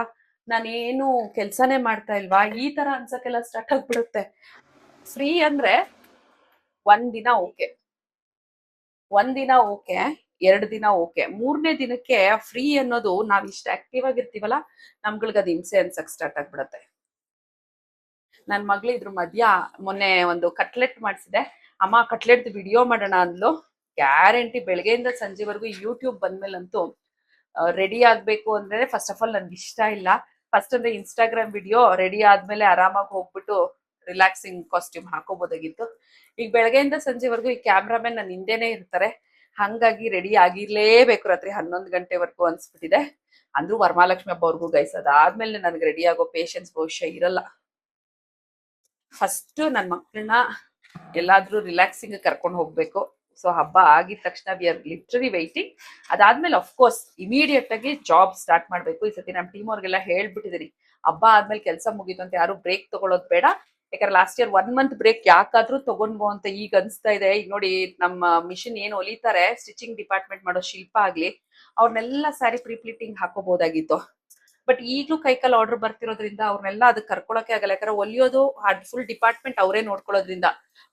ನಾನೇನು ಕೆಲ್ಸನೇ ಮಾಡ್ತಾ ಇಲ್ವಾ, ಈ ತರ ಅನ್ಸಕ್ಕೆಲ್ಲ ಸ್ಟಾರ್ಟ್ ಆಗ್ಬಿಡುತ್ತೆ. ಫ್ರೀ ಅಂದ್ರೆ ಒಂದಿನ ಓಕೆ, ಒಂದಿನ ಓಕೆ, 2 ದಿನ ಓಕೆ, 3ನೇ ದಿನಕ್ಕೆ ಫ್ರೀ ಅನ್ನೋದು ನಾವ್ ಇಷ್ಟ ಆಕ್ಟಿವ್ ಆಗಿರ್ತೀವಲ್ಲ, ನಮ್ಗಳಿಗೆ ಅದು ಹಿಂಸೆ ಅನ್ಸಕ್ ಸ್ಟಾರ್ಟ್ ಆಗ್ಬಿಡತ್ತೆ. ನನ್ ಮಗಳು ಇದ್ರ ಮಧ್ಯ ಮೊನ್ನೆ ಒಂದು ಕಟ್ಲೆಟ್ ಮಾಡಿಸಿದೆ. ಅಮ್ಮ ಕಟ್ಲೆಟ್ ವಿಡಿಯೋ ಮಾಡೋಣ ಅಂದ್ಲು. ಗ್ಯಾರಂಟಿ ಬೆಳಗ್ಗೆಯಿಂದ ಸಂಜೆವರೆಗೂ ಯೂಟ್ಯೂಬ್ ಬಂದ್ಮೇಲಂತೂ ರೆಡಿ ಆಗ್ಬೇಕು ಅಂದ್ರೆ ಫಸ್ಟ್ ಆಫ್ ಆಲ್ ನನ್ಗೆ ಇಷ್ಟ ಇಲ್ಲ. ಫಸ್ಟ್ ಅಂದ್ರೆ ಇನ್ಸ್ಟಾಗ್ರಾಮ್ ವಿಡಿಯೋ ರೆಡಿ ಆದ್ಮೇಲೆ ಆರಾಮಾಗಿ ಹೋಗ್ಬಿಟ್ಟು ರಿಲ್ಯಾಕ್ಸಿಂಗ್ ಕಾಸ್ಟ್ಯೂಮ್ ಹಾಕೋಬೋದಾಗಿತ್ತು. ಈಗ ಬೆಳಗ್ಗೆಯಿಂದ ಸಂಜೆವರೆಗೂ ಈ ಕ್ಯಾಮ್ರಾಮನ್ ನನ್ನ ಹಿಂದೆನೆ ಇರ್ತಾರೆ, ಹಂಗಾಗಿ ರೆಡಿ ಆಗಿರ್ಲೇಬೇಕು ರಾತ್ರಿ 11 ಗಂಟೆವರೆಗೂ ಅನ್ಸ್ಬಿಟ್ಟಿದೆ. ಅಂದ್ರೂ ವರಮಹಾಲಕ್ಷ್ಮಿ ಹಬ್ಬವರೆಗೂ ಗೈಸ್, ಅದಾದ್ಮೇಲೆ ನನಗೆ ರೆಡಿ ಆಗೋ ಪೇಷನ್ಸ್ ಬಹುಶಃ ಇರಲ್ಲ. ಫಸ್ಟ್ ನನ್ನ ಮಕ್ಕಳನ್ನ ಎಲ್ಲಾದ್ರೂ ರಿಲ್ಯಾಕ್ಸಿಂಗ್ ಕರ್ಕೊಂಡು ಹೋಗ್ಬೇಕು. ಸೊ ಹಬ್ಬ ಆಗಿದ ತಕ್ಷಣ ವಿ ಆರ್ ಲಿಟ್ರಲಿ ವೈಟಿಂಗ್. ಅದಾದ್ಮೇಲೆ ಅಫ್ಕೋರ್ಸ್ ಇಮಿಡಿಯೇಟ್ ಆಗಿ ಜಾಬ್ ಸ್ಟಾರ್ಟ್ ಮಾಡ್ಬೇಕು. ಈ ಸತಿ ನಮ್ಮ ಟೀಮ್ ಅವ್ರಿಗೆಲ್ಲ ಹೇಳ್ಬಿಟ್ಟಿದ್ದೀನಿ, ಹಬ್ಬ ಆದ್ಮೇಲೆ ಕೆಲಸ ಮುಗೀತು ಅಂತ ಯಾರು ಬ್ರೇಕ್ ತಗೊಳ್ಳೋದು ಬೇಡ. ಯಾಕಂದ್ರೆ ಲಾಸ್ಟ್ ಇಯರ್ 1 ಮಂತ್ ಬ್ರೇಕ್ ಯಾಕಾದ್ರೂ ತಗೊಂಡ್ಬೋ ಅಂತ ಈಗ ಅನ್ಸ್ತಾ ಇದೆ. ಈಗ ನೋಡಿ ನಮ್ಮ ಮಿಷಿನ್ ಏನು ಹೊಲಿತಾರೆ, ಸ್ಟಿಚಿಂಗ್ ಡಿಪಾರ್ಟ್ಮೆಂಟ್ ಮಾಡೋ ಶಿಲ್ಪ ಆಗ್ಲಿ, ಅವ್ರನ್ನೆಲ್ಲ ಸ್ಯಾರಿ ಪ್ರೀಪ್ಲೀಟಿಂಗ್ ಹಾಕೋಬಹುದಾಗಿತ್ತು. ಬಟ್ ಈಗಲೂ ಕೈಕಾಲ್ ಆರ್ಡರ್ ಬರ್ತಿರೋದ್ರಿಂದ ಅವ್ರನ್ನೆಲ್ಲ ಅದಕ್ಕೆ ಕರ್ಕೊಳಕ್ಕೆ ಆಗಲ್ಲ. ಯಾಕಂದ್ರೆ ಹೊಲಿಯೋದು ಫುಲ್ ಡಿಪಾರ್ಟ್ಮೆಂಟ್ ಅವರೇ ನೋಡ್ಕೊಳ್ಳೋದ್ರಿಂದ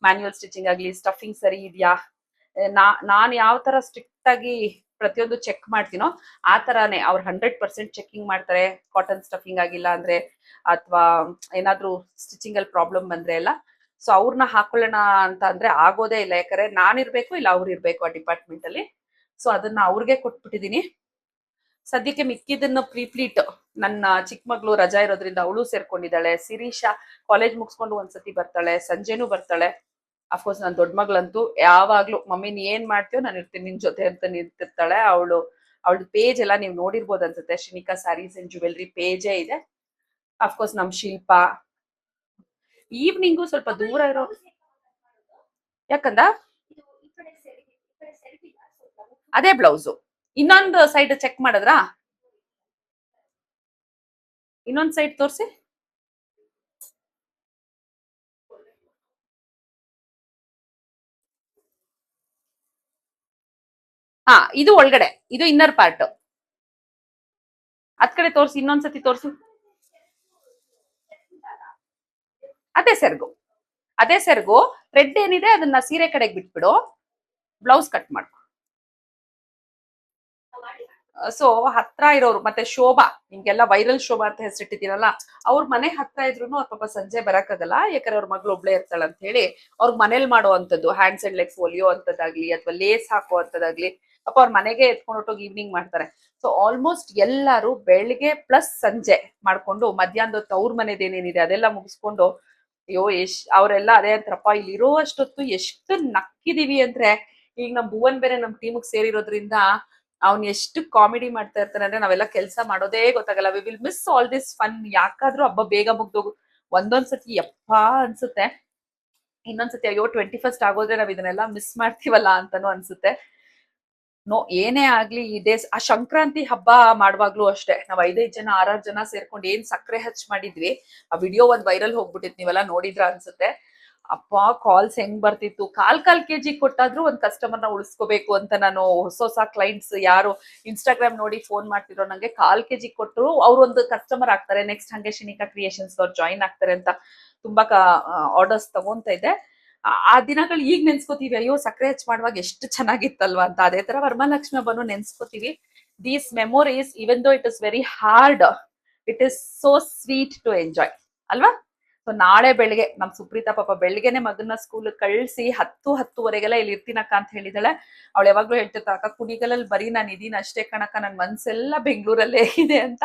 ಮ್ಯಾನ್ಯುವಲ್ ಸ್ಟಿಚಿಂಗ್ ಆಗ್ಲಿ, ಸ್ಟಫಿಂಗ್ ಸರಿ ಇದೆಯಾ, ನಾನ್ ಯಾವ ತರ ಸ್ಟ್ರಿಕ್ಟ್ ಆಗಿ ಪ್ರತಿಯೊಂದು ಚೆಕ್ ಮಾಡ್ತೀನೋ ಆ ತರಾನೇ ಅವ್ರು 100% ಚೆಕಿಂಗ್ ಮಾಡ್ತಾರೆ. ಕಾಟನ್ ಸ್ಟಫಿಂಗ್ ಆಗಿಲ್ಲ ಅಂದ್ರೆ ಅಥವಾ ಏನಾದ್ರೂ ಸ್ಟಿಚಿಂಗ್ ಅಲ್ಲಿ ಪ್ರಾಬ್ಲಮ್ ಬಂದ್ರೆ ಎಲ್ಲ. ಸೊ ಅವ್ರನ್ನ ಹಾಕೊಳ್ಳೋಣ ಅಂತ ಅಂದ್ರೆ ಆಗೋದೇ ಇಲ್ಲ, ಯಾಕಂದ್ರೆ ನಾನಿರ್ಬೇಕು ಇಲ್ಲ ಅವ್ರು ಇರ್ಬೇಕು ಆ ಡಿಪಾರ್ಟ್ಮೆಂಟ್ ಅಲ್ಲಿ. ಸೊ ಅದನ್ನ ಅವ್ರಿಗೆ ಕೊಟ್ಬಿಟ್ಟಿದೀನಿ. ಸದ್ಯಕ್ಕೆ ಮಿಕ್ಕಿದನ್ನ ಪ್ರೀಪ್ಲೀಟ್ ನನ್ನ ಚಿಕ್ಕ ಮಗಳು ರಜಾ ಇರೋದ್ರಿಂದ ಅವಳು ಸೇರ್ಕೊಂಡಿದ್ದಾಳೆ. ಶಿರೀಷಾ ಕಾಲೇಜ್ ಮುಗಿಸ್ಕೊಂಡು ಒಂದ್ಸತಿ ಬರ್ತಾಳೆ, ಸಂಜೆನೂ ಬರ್ತಾಳೆ. ಅಫ್ಕೋರ್ಸ್ ನನ್ನ ದೊಡ್ಡ ಮಗಳಂತೂ ಯಾವಾಗ್ಲೂ ಮಮ್ಮಿ ನೀ ಏನ್ ಮಾಡ್ತೀಯೋ ನಾನು ಇರ್ತೀನಿ ನಿನ್ ಜೊತೆ ಅಂತ ನಿಂತಿರ್ತಾಳೆ. ಅವಳದು ಪೇಜ್ ಎಲ್ಲ ನೀವು ನೋಡಿರ್ಬೋದು ಅನ್ಸುತ್ತೆ, ಶ್ರೀನಿಕಾ ಸ್ಯಾರೀಸ್ ಅಂಡ್ ಜುವೆಲ್ರಿ ಪೇಜೇ ಇದೆ. ಅಫ್ಕೋರ್ಸ್ ನಮ್ ಶಿಲ್ಪ ಈವ್ನಿಂಗು ಸ್ವಲ್ಪ ದೂರ ಇರೋ, ಯಾಕಂದ ಅದೇ ಬ್ಲೌಸು. ಇನ್ನೊಂದು ಸೈಡ್ ಚೆಕ್ ಮಾಡಿದ್ರಾ? ಇನ್ನೊಂದ್ ಸೈಡ್ ತೋರಿಸಿ. ಹಾ, ಇದು ಒಳಗಡೆ, ಇದು ಇನ್ನರ್ ಪಾರ್ಟ್. ಅದ್ ಕಡೆ ತೋರಿಸಿ, ಇನ್ನೊಂದ್ಸತಿ ತೋರಿಸಿ. ಅದೇ ಸೆರ್ಗು, ಅದೇ ಸೆರ್ಗು. ರೆಡ್ ಏನಿದೆ ಅದನ್ನ ಸೀರೆ ಕಡೆಗೆ ಬಿಟ್ಬಿಡು, ಬ್ಲೌಸ್ ಕಟ್ ಮಾಡ್ಕೊ. ಸೊ ಹತ್ರ ಇರೋರು ಮತ್ತೆ ಶೋಭಾ, ನಿಮ್ಗೆಲ್ಲ ವೈರಲ್ ಶೋಭಾ ಅಂತ ಹೆಸರಿಟ್ಟಿದ್ದೀರಲ್ಲ, ಅವ್ರ ಮನೆ ಹತ್ರ ಇದ್ರು ಅವ್ರ ಪಾಪ ಸಂಜೆ ಬರಕ್ಕಾಗಲ್ಲ, ಯಾಕಂದ್ರೆ ಅವ್ರ ಮಗಳು ಒಬ್ಳೆ ಇರ್ತಾಳ ಅಂತ ಹೇಳಿ ಅವ್ರ ಮನೇಲಿ ಮಾಡೋ ಅಂತದ್ದು ಹ್ಯಾಂಡ್ಸ್ ಅಂಡ್ ಲೆಗ್ಸ್ ಹೊಲಿಯೋ ಅಂತದಾಗ್ಲಿ ಅಥವಾ ಲೇಸ್ ಹಾಕೋ ಅಂತದಾಗ್ಲಿ ಪಾಪ ಅವ್ರ ಮನೆಗೆ ಎತ್ಕೊಂಡು ಹೊಟ್ಟೋಗಿ ಈವ್ನಿಂಗ್ ಮಾಡ್ತಾರೆ. ಸೊ ಆಲ್ಮೋಸ್ಟ್ ಎಲ್ಲರೂ ಬೆಳಿಗ್ಗೆ ಪ್ಲಸ್ ಸಂಜೆ ಮಾಡ್ಕೊಂಡು ಮಧ್ಯಾಹ್ನದ ಹೊತ್ತು ಅವ್ರ ಮನೆದೇನೇನಿದೆ ಅದೆಲ್ಲ ಮುಗಿಸ್ಕೊಂಡು, ಅಯ್ಯೋ ಅವರೆಲ್ಲ ಅದೇ ಅಂತಾರಪ್ಪ, ಇಲ್ಲಿ ಇರೋ ಅಷ್ಟೊತ್ತು ಎಷ್ಟು ನಕ್ಕಿದೀವಿ ಅಂದ್ರೆ. ಈಗ ನಮ್ ಭುವನ್ ಬೇರೆ ನಮ್ ಟೀಮ್ಗೆ ಸೇರಿರೋದ್ರಿಂದ ಅವ್ನ್ ಎಷ್ಟು ಕಾಮಿಡಿ ಮಾಡ್ತಾ ಇರ್ತಾನೆ ಅಂದ್ರೆ ನಾವೆಲ್ಲ ಕೆಲಸ ಮಾಡೋದೇ ಗೊತ್ತಾಗಲ್ಲ. We will miss all this fun. ಯಾಕಾದ್ರೂ ಹಬ್ಬ ಬೇಗ ಮುಗ್ದೋಗು. ಒಂದೊಂದ್ಸತಿ ಯಪ್ಪ ಅನ್ಸುತ್ತೆ, ಇನ್ನೊಂದ್ಸತಿ ಅಯ್ಯೋ 21st ಆಗೋದ್ರೆ ನಾವ್ ಇದನ್ನೆಲ್ಲ ಮಿಸ್ ಮಾಡ್ತೀವಲ್ಲ ಅಂತಾನು ಅನ್ಸುತ್ತೆ. ನೋ, ಏನೇ ಆಗ್ಲಿ ಈ ಡೇಸ್, ಆ ಸಂಕ್ರಾಂತಿ ಹಬ್ಬ ಮಾಡುವಾಗ್ಲೂ ಅಷ್ಟೇ ನಾವ್ 5-5 ಜನ 6-6 ಜನ ಸೇರ್ಕೊಂಡು ಏನ್ ಸಕ್ಕರೆ ಹಚ್ ಮಾಡಿದ್ವಿ, ಆ ವಿಡಿಯೋ ಒಂದ್ ವೈರಲ್ ಹೋಗ್ಬಿಟ್ಟಿತ್ತು, ನೀವೆಲ್ಲ ನೋಡಿದ್ರ ಅನ್ಸುತ್ತೆ. ಅಪ್ಪ ಕಾಲ್ಸ್ ಹೆಂಗ್ ಬರ್ತಿತ್ತು. ಕಾಲ್ ಕೆಜಿ ಕೊಟ್ಟಾದ್ರೂ ಒಂದ್ ಕಸ್ಟಮರ್ನ ಉಳಿಸ್ಕೋಬೇಕು ಅಂತ ನಾನು ಹೊಸ ಕ್ಲೈಂಟ್ಸ್ ಯಾರು ಇನ್ಸ್ಟಾಗ್ರಾಮ್ ನೋಡಿ ಫೋನ್ ಮಾಡ್ತಿರೋ ನಂಗೆ ಕಾಲ್ ಕೆಜಿ ಕೊಟ್ಟರು ಅವ್ರು ಒಂದು ಕಸ್ಟಮರ್ ಆಗ್ತಾರೆ. ನೆಕ್ಸ್ಟ್ ಹಂಗೆ ಶಿನಿಕಾ ಕ್ರಿಯೇಷನ್ಸ್ ಅವ್ರು ಜಾಯಿನ್ ಆಗ್ತಾರೆ ಅಂತ ತುಂಬಾ ಆರ್ಡರ್ಸ್ ತಗೊಂತ ಇದೆ. ಆ ದಿನಗಳು ಈಗ ನೆನ್ಸ್ಕೋತೀವಿ, ಅಯ್ಯೋ ಸಕ್ಕರೆ ಹೆಚ್ಚು ಮಾಡುವಾಗ ಎಷ್ಟು ಚೆನ್ನಾಗಿತ್ತಲ್ವಾ ಅಂತ. ಅದೇ ತರ ವರಮಹಾಲಕ್ಷ್ಮಿ ಹಬ್ಬನು ನೆನ್ಸ್ಕೋತೀವಿ. These memories even though it is very hard, it is so sweet to enjoy ಅಲ್ವಾ. ಸೊ ನಾಳೆ ಬೆಳಿಗ್ಗೆ ನಮ್ ಸುಪ್ರೀತಾ ಪಾಪ ಬೆಳಿಗ್ಗೆನೆ ಮಗನ ಸ್ಕೂಲ್ ಕಳ್ಸಿ 10-10:30 ಇಲ್ಲಿ ಇರ್ತೀನಕ್ಕ ಅಂತ ಹೇಳಿದಾಳೆ. ಅವಳು ಯಾವಾಗ್ಲೂ ಹೇಳ್ತಿರ್ತಾ, ಅಕ್ಕ ಕುಣಿಗಲಲ್ಲಿ ಬರೀ ನಾನು ಇದೀನಿ ಅಷ್ಟೇ ಕಣಕ್ಕ, ನನ್ ಮನ್ಸೆಲ್ಲ ಬೆಂಗಳೂರಲ್ಲೇ ಇದೆ ಅಂತ.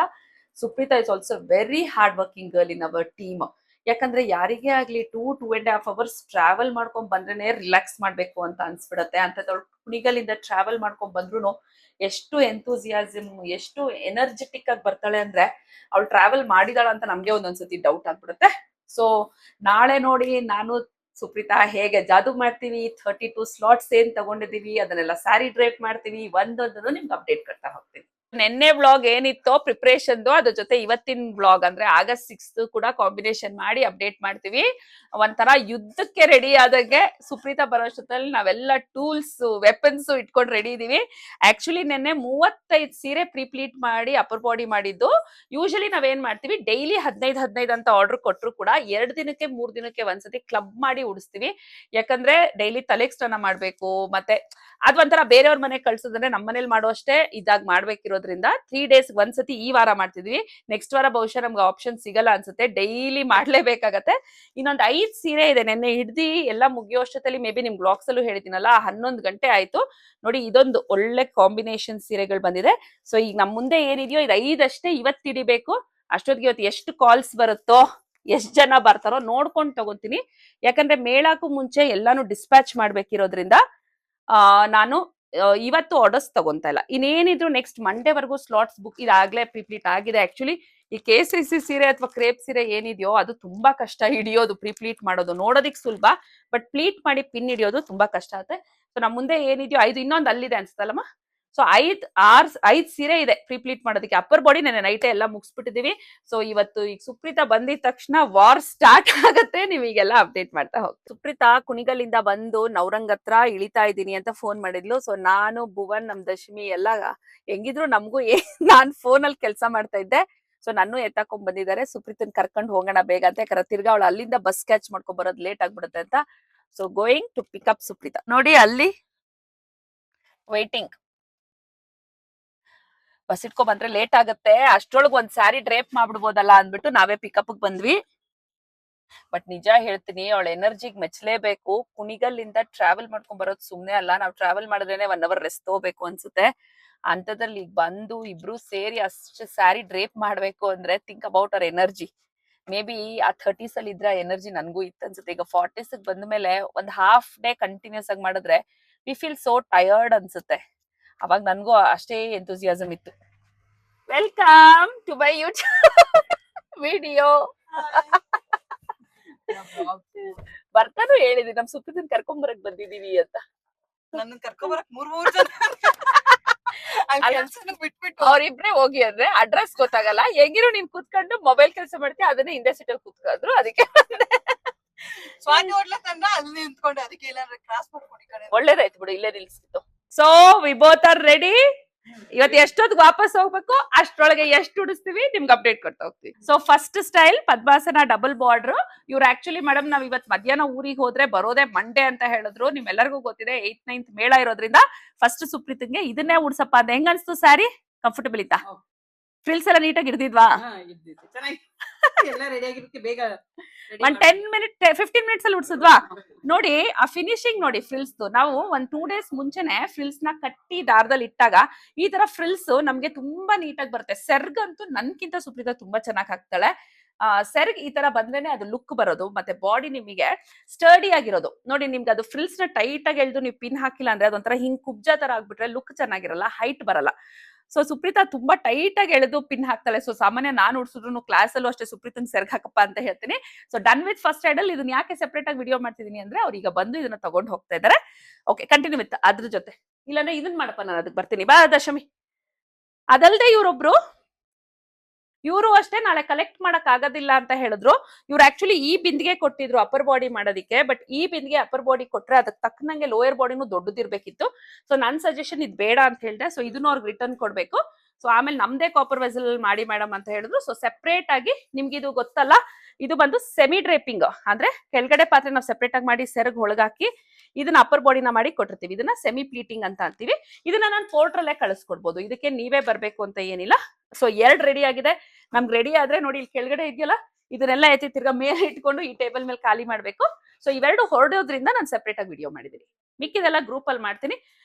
Supreetha is also very hard working girl in our team. ಯಾಕಂದ್ರೆ ಯಾರಿಗೇ ಆಗ್ಲಿ 2.5 hours ಟ್ರಾವೆಲ್ ಮಾಡ್ಕೊಂಡ್ ಬಂದ್ರೇನೆ ರಿಲ್ಯಾಕ್ಸ್ ಮಾಡ್ಬೇಕು ಅಂತ ಅನ್ಸ್ಬಿಡತ್ತೆ. ಅಂತದೊಳ್ ಕುಣಿಗಲಿಂದ ಟ್ರಾವೆಲ್ ಮಾಡ್ಕೊಂಡ್ ಬಂದ್ರು ಎಷ್ಟು ಎಂತೂಸಿಯಾಸಮ್, ಎಷ್ಟು ಎನರ್ಜೆಟಿಕ್ ಆಗಿ ಬರ್ತಾಳೆ ಅಂದ್ರೆ ಅವಳು ಟ್ರಾವೆಲ್ ಮಾಡಿದಾಳ ಅಂತ ನಮ್ಗೆ ಒಂದೊಂದ್ಸತಿ ಡೌಟ್ ಆಗ್ಬಿಡುತ್ತೆ. ಸೊ ನಾಳೆ ನೋಡಿ ನಾನು ಸುಪ್ರೀತಾ ಹೇಗೆ ಜಾದು ಮಾಡ್ತೀವಿ, 32 ಸ್ಲಾಟ್ಸ್ ಏನ್ ತಗೊಂಡಿದೀವಿ ಅದನ್ನೆಲ್ಲ ಸ್ಯಾರಿ ಡ್ರೇಪ್ ಮಾಡ್ತೀವಿ, ಒಂದೊಂದನ್ನು ನಿಮ್ಗೆ ಅಪ್ಡೇಟ್ ಕೊಡ್ತಾ ಹೋಗ್ತೀನಿ. ನೆನ್ನೆ ವ್ಲಾಗ್ ಏನಿತ್ತೋ ಪ್ರಿಪ್ರೇಷನ್ದು ಅದ್ರ ಜೊತೆ ಇವತ್ತಿನ ವ್ಲಾಗ್ ಅಂದ್ರೆ August 6th ಕೂಡ ಕಾಂಬಿನೇಷನ್ ಮಾಡಿ ಅಪ್ಡೇಟ್ ಮಾಡ್ತೀವಿ. ಒಂಥರ ಯುದ್ಧಕ್ಕೆ ರೆಡಿ ಆದಂಗೆ ಸುಪ್ರೀತಾ ಬರೋಷ್ಟೊತ್ತಲ್ಲಿ ನಾವೆಲ್ಲ ಟೂಲ್ಸ್ ವೆಪನ್ಸ್ ಇಟ್ಕೊಂಡು ರೆಡಿ ಇದೀವಿ. ಆಕ್ಚುಲಿ ನೆನ್ನೆ 35 ಸೀರೆ ಪ್ರೀಪ್ಲೀಟ್ ಮಾಡಿ ಅಪ್ಪರ್ ಬಾಡಿ ಮಾಡಿದ್ದು. ಯೂಶಲಿ ನಾವೇನ್ ಮಾಡ್ತೀವಿ, ಡೈಲಿ 15 ಅಂತ ಆರ್ಡರ್ ಕೊಟ್ರು ಕೂಡ 2 ದಿನಕ್ಕೆ 3 ದಿನಕ್ಕೆ ಒಂದ್ಸತಿ ಕ್ಲಬ್ ಮಾಡಿ ಉಡಿಸ್ತೀವಿ. ಯಾಕಂದ್ರೆ ಡೈಲಿ ತಲೆಗೆ ಸ್ನಾನ ಮಾಡ್ಬೇಕು, ಮತ್ತೆ ಅದೊಂಥರ ಬೇರೆಯವ್ರ ಮನೆಗೆ ಕಳ್ಸೋದಂದ್ರೆ ನಮ್ಮ ಮನೇಲಿ ಮಾಡೋ ಅಷ್ಟೇ ಇದಾಗ ಮಾಡ್ಬೇಕಿರೋದ್ರಿಂದ 3 days ಒಂದ್ಸತಿ ಈ ವಾರ ಮಾಡ್ತಿದ್ವಿ. ನೆಕ್ಸ್ಟ್ ವಾರ ಬಹುಶಃ ನಮ್ಗೆ ಆಪ್ಷನ್ ಸಿಗಲ್ಲ ಅನ್ಸುತ್ತೆ, ಡೈಲಿ ಮಾಡ್ಲೇಬೇಕಾಗತ್ತೆ. ಇನ್ನೊಂದು 5 ಸೀರೆ ಇದೆ, ನೆನ್ನೆ ಹಿಡ್ದಿ ಎಲ್ಲ ಮುಗಿಯೋಷ್ಟೊತ್ತಲ್ಲಿ ಮೇ ಬಿ ನಿಮ್ ಬ್ಲಾಗ್ಸ್ ಅಲ್ಲೂ ಹೇಳಿದಿನಲ್ಲ 11 ಗಂಟೆ ಆಯ್ತು. ನೋಡಿ ಇದೊಂದು ಒಳ್ಳೆ ಕಾಂಬಿನೇಷನ್ ಸೀರೆಗಳು ಬಂದಿದೆ. ಸೊ ಈಗ ನಮ್ ಮುಂದೆ ಏನಿದೆಯೋ ಇದು 5 ಅಷ್ಟೇ ಇವತ್ತು ಹಿಡಿಬೇಕು. ಅಷ್ಟೊತ್ತಿಗೆ ಇವತ್ತು ಎಷ್ಟು ಕಾಲ್ಸ್ ಬರುತ್ತೋ, ಎಷ್ಟ್ ಜನ ಬರ್ತಾರೋ ನೋಡ್ಕೊಂಡು ತಗೋತೀನಿ. ಯಾಕಂದ್ರೆ ಮೇಳಕ್ಕೂ ಮುಂಚೆ ಎಲ್ಲಾನು ಡಿಸ್ಪ್ಯಾಚ್ ಮಾಡ್ಬೇಕಿರೋದ್ರಿಂದ ನಾನು ಇವತ್ತು ಆರ್ಡರ್ಸ್ ತಗೊಂತಾ ಇಲ್ಲ. ಇನ್ನೇನಿದ್ರು ನೆಕ್ಸ್ಟ್ ಮಂಡೇ ವರ್ಗೂ ಸ್ಲಾಟ್ಸ್ ಬುಕ್ ಇದಾಗ್ಲೇ ಪ್ರೀಪ್ಲೀಟ್ ಆಗಿದೆ. ಆಕ್ಚುಲಿ ಈ KCC ಸೀರೆ ಅಥವಾ ಕ್ರೇಪ್ ಸೀರೆ ಏನಿದೆಯೋ ಅದು ತುಂಬಾ ಕಷ್ಟ ಹಿಡಿಯೋದು, ಪ್ರೀಪ್ಲೀಟ್ ಮಾಡೋದು ನೋಡೋದಿಕ್ ಸುಲಭ, ಬಟ್ ಪ್ಲೀಟ್ ಮಾಡಿ ಪಿನ್ ಹಿಡಿಯೋದು ತುಂಬಾ ಕಷ್ಟ ಆಗುತ್ತೆ. ಸೊ ನಮ್ ಮುಂದೆ ಏನಿದೆಯೋ 5 ಇನ್ನೊಂದು ಅಲ್ಲಿದೆ ಅನ್ಸುತ್ತಲ್ಲಮ್ಮ. ಸೊ 5 ಸೀರೆ ಇದೆ ಪ್ರೀಪ್ಲೀಟ್ ಮಾಡೋದಕ್ಕೆ. ಅಪ್ಪರ್ ಬಾಡಿ ನೆನ್ನೆ ನೈಟೇ ಎಲ್ಲ ಮುಗಿಸ್ಬಿಟ್ಟಿದೀವಿ. ಸೊ ಇವತ್ತು ಈಗ ಸುಪ್ರೀತಾ ಬಂದಿದ ತಕ್ಷಣ ವಾರ್ ಸ್ಟಾರ್ಟ್ ಆಗತ್ತೆ. ನೀವೀಗೆಲ್ಲ ಅಪ್ಡೇಟ್ ಮಾಡ್ತಾ ಹೋಗಿ. ಸುಪ್ರೀತಾ ಕುಣಿಗಲಿಂದ ಬಂದು ನವರಂಗ್ ಹತ್ರ ಇಳಿತಾ ಇದ್ದೀನಿ ಅಂತ ಫೋನ್ ಮಾಡಿದ್ಲು. ಸೊ ನಾನು ಭುವನ್ ನಮ್ ದಶಮಿ ಎಲ್ಲ ಹೆಂಗಿದ್ರು ನಮಗೂ ನಾನ್ ಫೋನ್ ಅಲ್ಲಿ ಕೆಲಸ ಮಾಡ್ತಾ ಇದ್ದೆ. ಸೊ ನನ್ನ ಎತ್ತಾಕೊಂಡ್ ಬಂದಿದ್ದಾರೆ. ಸುಪ್ರೀತನ್ ಕರ್ಕೊಂಡು ಹೋಗೋಣ ಬೇಗ ಅಂತ, ಯಾಕಂದ್ರೆ ತಿರ್ಗಾ ಅವಳು ಅಲ್ಲಿಂದ ಬಸ್ ಕ್ಯಾಚ್ ಮಾಡ್ಕೊಂಡ್ ಬರೋದು ಲೇಟ್ ಆಗ್ಬಿಡುತ್ತೆ ಅಂತ. So going to pick up Supreetha. ನೋಡಿ ಅಲ್ಲಿ ವೈಟಿಂಗ್, ಬಸ್ ಇಟ್ಕೊಂಡ್ ಬಂದ್ರೆ ಲೇಟ್ ಆಗತ್ತೆ, ಅಷ್ಟ್ರೊಳಗ್ ಒಂದ್ ಸ್ಯಾರಿ ಡ್ರೇಪ್ ಮಾಡ್ಬಿಡ್ಬೋದಲ್ಲ ಅಂದ್ಬಿಟ್ಟು ನಾವೇ ಪಿಕಪ್ ಬಂದ್ವಿ. ಬಟ್ ನಿಜ ಹೇಳ್ತೀನಿ, ಅವಳ ಎನರ್ಜಿಗ್ ಮೆಚ್ಚಲೇಬೇಕು. ಕುಣಿಗಲ್ಲಿಂದ ಟ್ರಾವೆಲ್ ಮಾಡ್ಕೊಂಡ್ ಬರೋದು ಸುಮ್ನೆ ಅಲ್ಲ. ನಾವು ಟ್ರಾವೆಲ್ ಮಾಡಿದ್ರೇನೆ 1 hour ರೆಸ್ಟ್ ತಗೋಬೇಕು ಅನ್ಸುತ್ತೆ. ಅಂತದ್ರಲ್ಲಿ ಈಗ ಬಂದು ಇಬ್ರು ಸೇರಿ ಅಷ್ಟು ಸ್ಯಾರಿ ಡ್ರೇಪ್ ಮಾಡ್ಬೇಕು ಅಂದ್ರೆ think about our energy. May be ಆ 30s ಅಲ್ಲಿ ಇದ್ರ ಎನರ್ಜಿ ನನ್ಗೂ ಇತ್ತು ಅನ್ಸುತ್ತೆ. ಈಗ 40s ಬಂದ ಮೇಲೆ ಒಂದ್ ಹಾಫ್ ಡೇ ಕಂಟಿನ್ಯೂಸ್ ಆಗಿ ಮಾಡಿದ್ರೆ ವಿ ಫೀಲ್ ಸೋ ಟಯರ್ಡ್ ಅನ್ಸುತ್ತೆ. ಅವಾಗ ನನ್ಗೂ ಅಷ್ಟೇ ಎಂತೂಸಿಯಾಸಮ್ ಇತ್ತು. Welcome to my YouTube video. ಬರ್ತಾನು ಹೇಳಿದ್ವಿ ನಮ್ ಸುಪ್ರೀತನ್ ಕರ್ಕೊಂಡ್ ಬರಕ್ ಬಂದಿದೀವಿ ಅಂತ. ನನ್ನ ಕರ್ಕೊಂಬರಕ್ 3 ಜನ ಬಿಟ್ಬಿಟ್ಟು ಅವ್ರಿಬ್ರೆ ಹೋಗಿ ಅಂದ್ರೆ ಅಡ್ರೆಸ್ ಗೊತ್ತಾಗಲ್ಲ. ಹೆಂಗಿರು ನೀನ್ ಕೂತ್ಕೊಂಡು ಮೊಬೈಲ್ ಕೆಲಸ ಮಾಡ್ತೀಯ, ಅದನ್ನೇ ಹಿಂದೆ ಸೀಟಲ್ಲಿ ಕೂತ್ಕೊಂಡ್ರು. ಅದಕ್ಕೆ ಸ್ವಾತಿ ಹೋಟ್ಲ ತಂದ್ರ ಅಲ್ಲಿ ನಿಂತ್ಕೊಂಡೆ, ಅದಕ್ಕೆ ಎಲ್ಲಾದ್ರೂ ಕ್ರಾಸ್ ಮಾಡ್ಕೊಂಡು ಈ ಕಡೆ ಒಳ್ಳೇದಾಯ್ತು ಬಿಡು, ಇಲ್ಲೇ ನಿಲ್ಸಿತ್ತು. So we both are ready. ಇವತ್ತು ಎಷ್ಟೊತ್ತಿಗೆ ವಾಪಸ್ ಹೋಗ್ಬೇಕು, ಅಷ್ಟ್ರೊಳಗೆ ಎಷ್ಟು ಉಡಿಸ್ತೀವಿ ನಿಮ್ಗೆ ಅಪ್ಡೇಟ್ ಕೊಡ್ತಾ ಹೋಗ್ತೀವಿ. ಸೊ ಫಸ್ಟ್ ಸ್ಟೈಲ್ ಪದ್ಮಾಸನ ಡಬಲ್ ಬಾರ್ಡರ್. ಇವ್ರು ಆಕ್ಚುಲಿ ಮೇಡಮ್ ನಾವ್ ಇವತ್ತು ಮಧ್ಯಾಹ್ನ ಊರಿಗೆ ಹೋದ್ರೆ ಬರೋದೇ ಮಂಡೇ ಅಂತ ಹೇಳಿದ್ರು. ನಿಮ್ಮೆಲ್ಲರಿಗೂ ಗೊತ್ತಿದೆ 8th 9th ಮೇಳ ಇರೋದ್ರಿಂದ ಫಸ್ಟ್ ಸುಪ್ರೀತಿಗೆ ಇದನ್ನೇ ಉಡ್ಸಪ್ಪ ಅಂತ. ಹೆಂಗ ಅನ್ಸ್ತು ಸ್ಯಾರಿ? ಕಂಫರ್ಟಬಲ್ ಇತ್ತಾ? ಫ್ರಿಲ್ಸ್ ಎಲ್ಲ ನೀಟಾಗಿ ಇರ್ದಿದ್ವಾ? ಎಲ್ಲ ರೆಡಿ ಆಗಿರುತ್ತೆ. ಬೇಗ ಒಂದ್ 15 minutes ಅಲ್ಲಿ ಉಡ್ಸಿದ್ವಾ? ನೋಡಿ ಆ ಫಿನಿಶಿಂಗ್ ನೋಡಿ ಫ್ರಿಲ್ಸ್. ನಾವು ಒಂದ್ 2 days ಮುಂಚೆನೆ ಫ್ರಿಲ್ಸ್ ನ ಕಟ್ಟಿ ದಾರದಲ್ಲಿ ಇಟ್ಟಾಗ ಈ ತರ ಫ್ರಿಲ್ಸ್ ನಮ್ಗೆ ತುಂಬಾ ನೀಟಾಗಿ ಬರುತ್ತೆ. ಸೆರ್ಗಂತೂ ನನ್ಕಿಂತ ಸುಪ್ರೀತಾ ತುಂಬಾ ಚೆನ್ನಾಗಿ ಹಾಕ್ತಾಳೆ. ಸೆರ್ಗ್ ಈ ತರ ಬಂದ್ರೇನೆ ಅದು ಲುಕ್ ಬರೋದು, ಮತ್ತೆ ಬಾಡಿ ನಿಮಗೆ ಸ್ಟರ್ಡಿ ಆಗಿರೋದು. ನೋಡಿ ನಿಮ್ಗೆ ಅದು ಫ್ರಿಲ್ಸ್ ನ ಟೈಟ್ ಆಗಿ ಎಳ್ದು ನೀವು ಪಿನ್ ಹಾಕಿಲ್ಲ ಅಂದ್ರೆ ಅದೊಂಥರ ಹಿಂಗ್ ಕುಬ್ಜಾ ತರ ಆಗ್ಬಿಟ್ರೆ ಲುಕ್ ಚೆನ್ನಾಗಿರಲ್ಲ, ಹೈಟ್ ಬರಲ್ಲ. ಸೊ ಸುಪ್ರೀತಾ ತುಂಬಾ ಟೈಟ್ ಆಗಿ ಎಳೆದು ಪಿನ್ ಹಾಕ್ತಾಳೆ. ಸೊ ಸಾಮಾನ್ಯ ನಾನು ಉಡ್ಸಿದ್ರು ಕ್ಲಾಸ್ ಅಲ್ಲೂ ಅಷ್ಟೇ ಸುಪ್ರೀತಂಗ್ ಸೆರ್ಗ್ ಹಾಕಪ್ಪ ಅಂತ ಹೇಳ್ತೀನಿ. So done with first idol. ಇದನ್ನ ಯಾಕೆ ಸೆಪರೇಟ್ ಆಗಿ ವಿಡಿಯೋ ಮಾಡ್ತಿದೀನಿ ಅಂದ್ರೆ ಅವ್ರು ಈಗ ಬಂದು ಇದನ್ನ ತಗೊಂಡು ಹೋಗ್ತಾ ಇದಾರೆ. ಓಕೆ, ಕಂಟಿನ್ಯೂ ವಿತ್ ಅದ್ರ ಜೊತೆ. ಇಲ್ಲಾಂದ್ರೆ ಇದನ್ ಮಾಡಪ್ಪ, ನಾನು ಅದಕ್ಕೆ ಬರ್ತೀನಿ. ಬಾ ದಶಮಿ. ಅದಲ್ದೆ ಇವರು ಅಷ್ಟೇ ನಾಳೆ ಕಲೆಕ್ಟ್ ಮಾಡಕ್ ಆಗೋದಿಲ್ಲ ಅಂತ ಹೇಳಿದ್ರು. ಇವ್ರು ಆಕ್ಚುಲಿ ಈ ಬಿಂದಿಗೆ ಕೊಟ್ಟಿದ್ರು ಅಪ್ಪರ್ ಬಾಡಿ ಮಾಡೋದಿಕ್ಕೆ. ಬಟ್ ಈ ಬಿಂದಿಗೆ ಅಪ್ಪರ್ ಬಾಡಿ ಕೊಟ್ರೆ ಅದಕ್ಕೆ ತಕ್ಕನಂಗೆ ಲೋಯರ್ ಬಾಡಿನೂ ದೊಡ್ಡದಿರ್ಬೇಕಿತ್ತು. ಸೊ ನನ್ ಸಜೆಷನ್ ಇದು ಬೇಡ ಅಂತ ಹೇಳಿದೆ. ಸೊ ಇದನ್ನು ಅವ್ರಿಗೆ ರಿಟರ್ನ್ ಕೊಡ್ಬೇಕು. ಸೊ ಆಮೇಲೆ ನಮ್ದೇ ಕಾಪರ್ ವೆಸಲ್ ಮಾಡಿ ಮೇಡಮ್ ಅಂತ ಹೇಳಿದ್ರು. ಸೊ ಸೆಪರೇಟ್ ಆಗಿ ನಿಮ್ಗೆ ಇದು ಗೊತ್ತಲ್ಲ, ಇದು ಬಂದು ಸೆಮಿ ಡ್ರೇಪಿಂಗ್ ಅಂದ್ರೆ ಕೆಳಗಡೆ ಪಾತ್ರೆ ನಾವು ಸೆಪರೇಟ್ ಆಗಿ ಮಾಡಿ ಸೆರಗ್ ಒಳಗಾಕಿ ಇದನ್ನ ಅಪ್ಪರ್ ಬಾಡಿನ ಮಾಡಿ ಕೊಟ್ಟಿರ್ತೀವಿ. ಇದನ್ನ ಸೆಮಿ ಪ್ಲೀಟಿಂಗ್ ಅಂತ ಅಂತೀವಿ. ಇದನ್ನ ನಾನು ಪೋರ್ಟ್ರಲ್ಲೇ ಕಳಿಸ್ಕೊಡ್ಬೋದು, ಇದಕ್ಕೆ ನೀವೇ ಬರ್ಬೇಕು ಅಂತ ಏನಿಲ್ಲ. ಸೊ 2 ರೆಡಿ ಆಗಿದೆ. ನಮ್ಗೆ ರೆಡಿ ಆದ್ರೆ ನೋಡಿ ಇಲ್ಲಿ ಕೆಳಗಡೆ ಇದೆಯಲ್ಲ, ಇದನ್ನೆಲ್ಲ ಎತ್ತಿ ತಿರ್ಗಾ ಮೇಲೆ ಇಟ್ಕೊಂಡು ಈ ಟೇಬಲ್ ಮೇಲೆ ಖಾಲಿ ಮಾಡ್ಬೇಕು. ಸೊ ಇವೆರಡು ಹೊರಡೋದ್ರಿಂದ ನಾನು ಸೆಪರೇಟ್ ಆಗಿ ವಿಡಿಯೋ ಮಾಡಿದೀನಿ. ಮಿಕ್ಕಿದೆಲ್ಲ ಗ್ರೂಪ್ ಅಲ್ಲಿ ಮಾಡ್ತೀನಿ.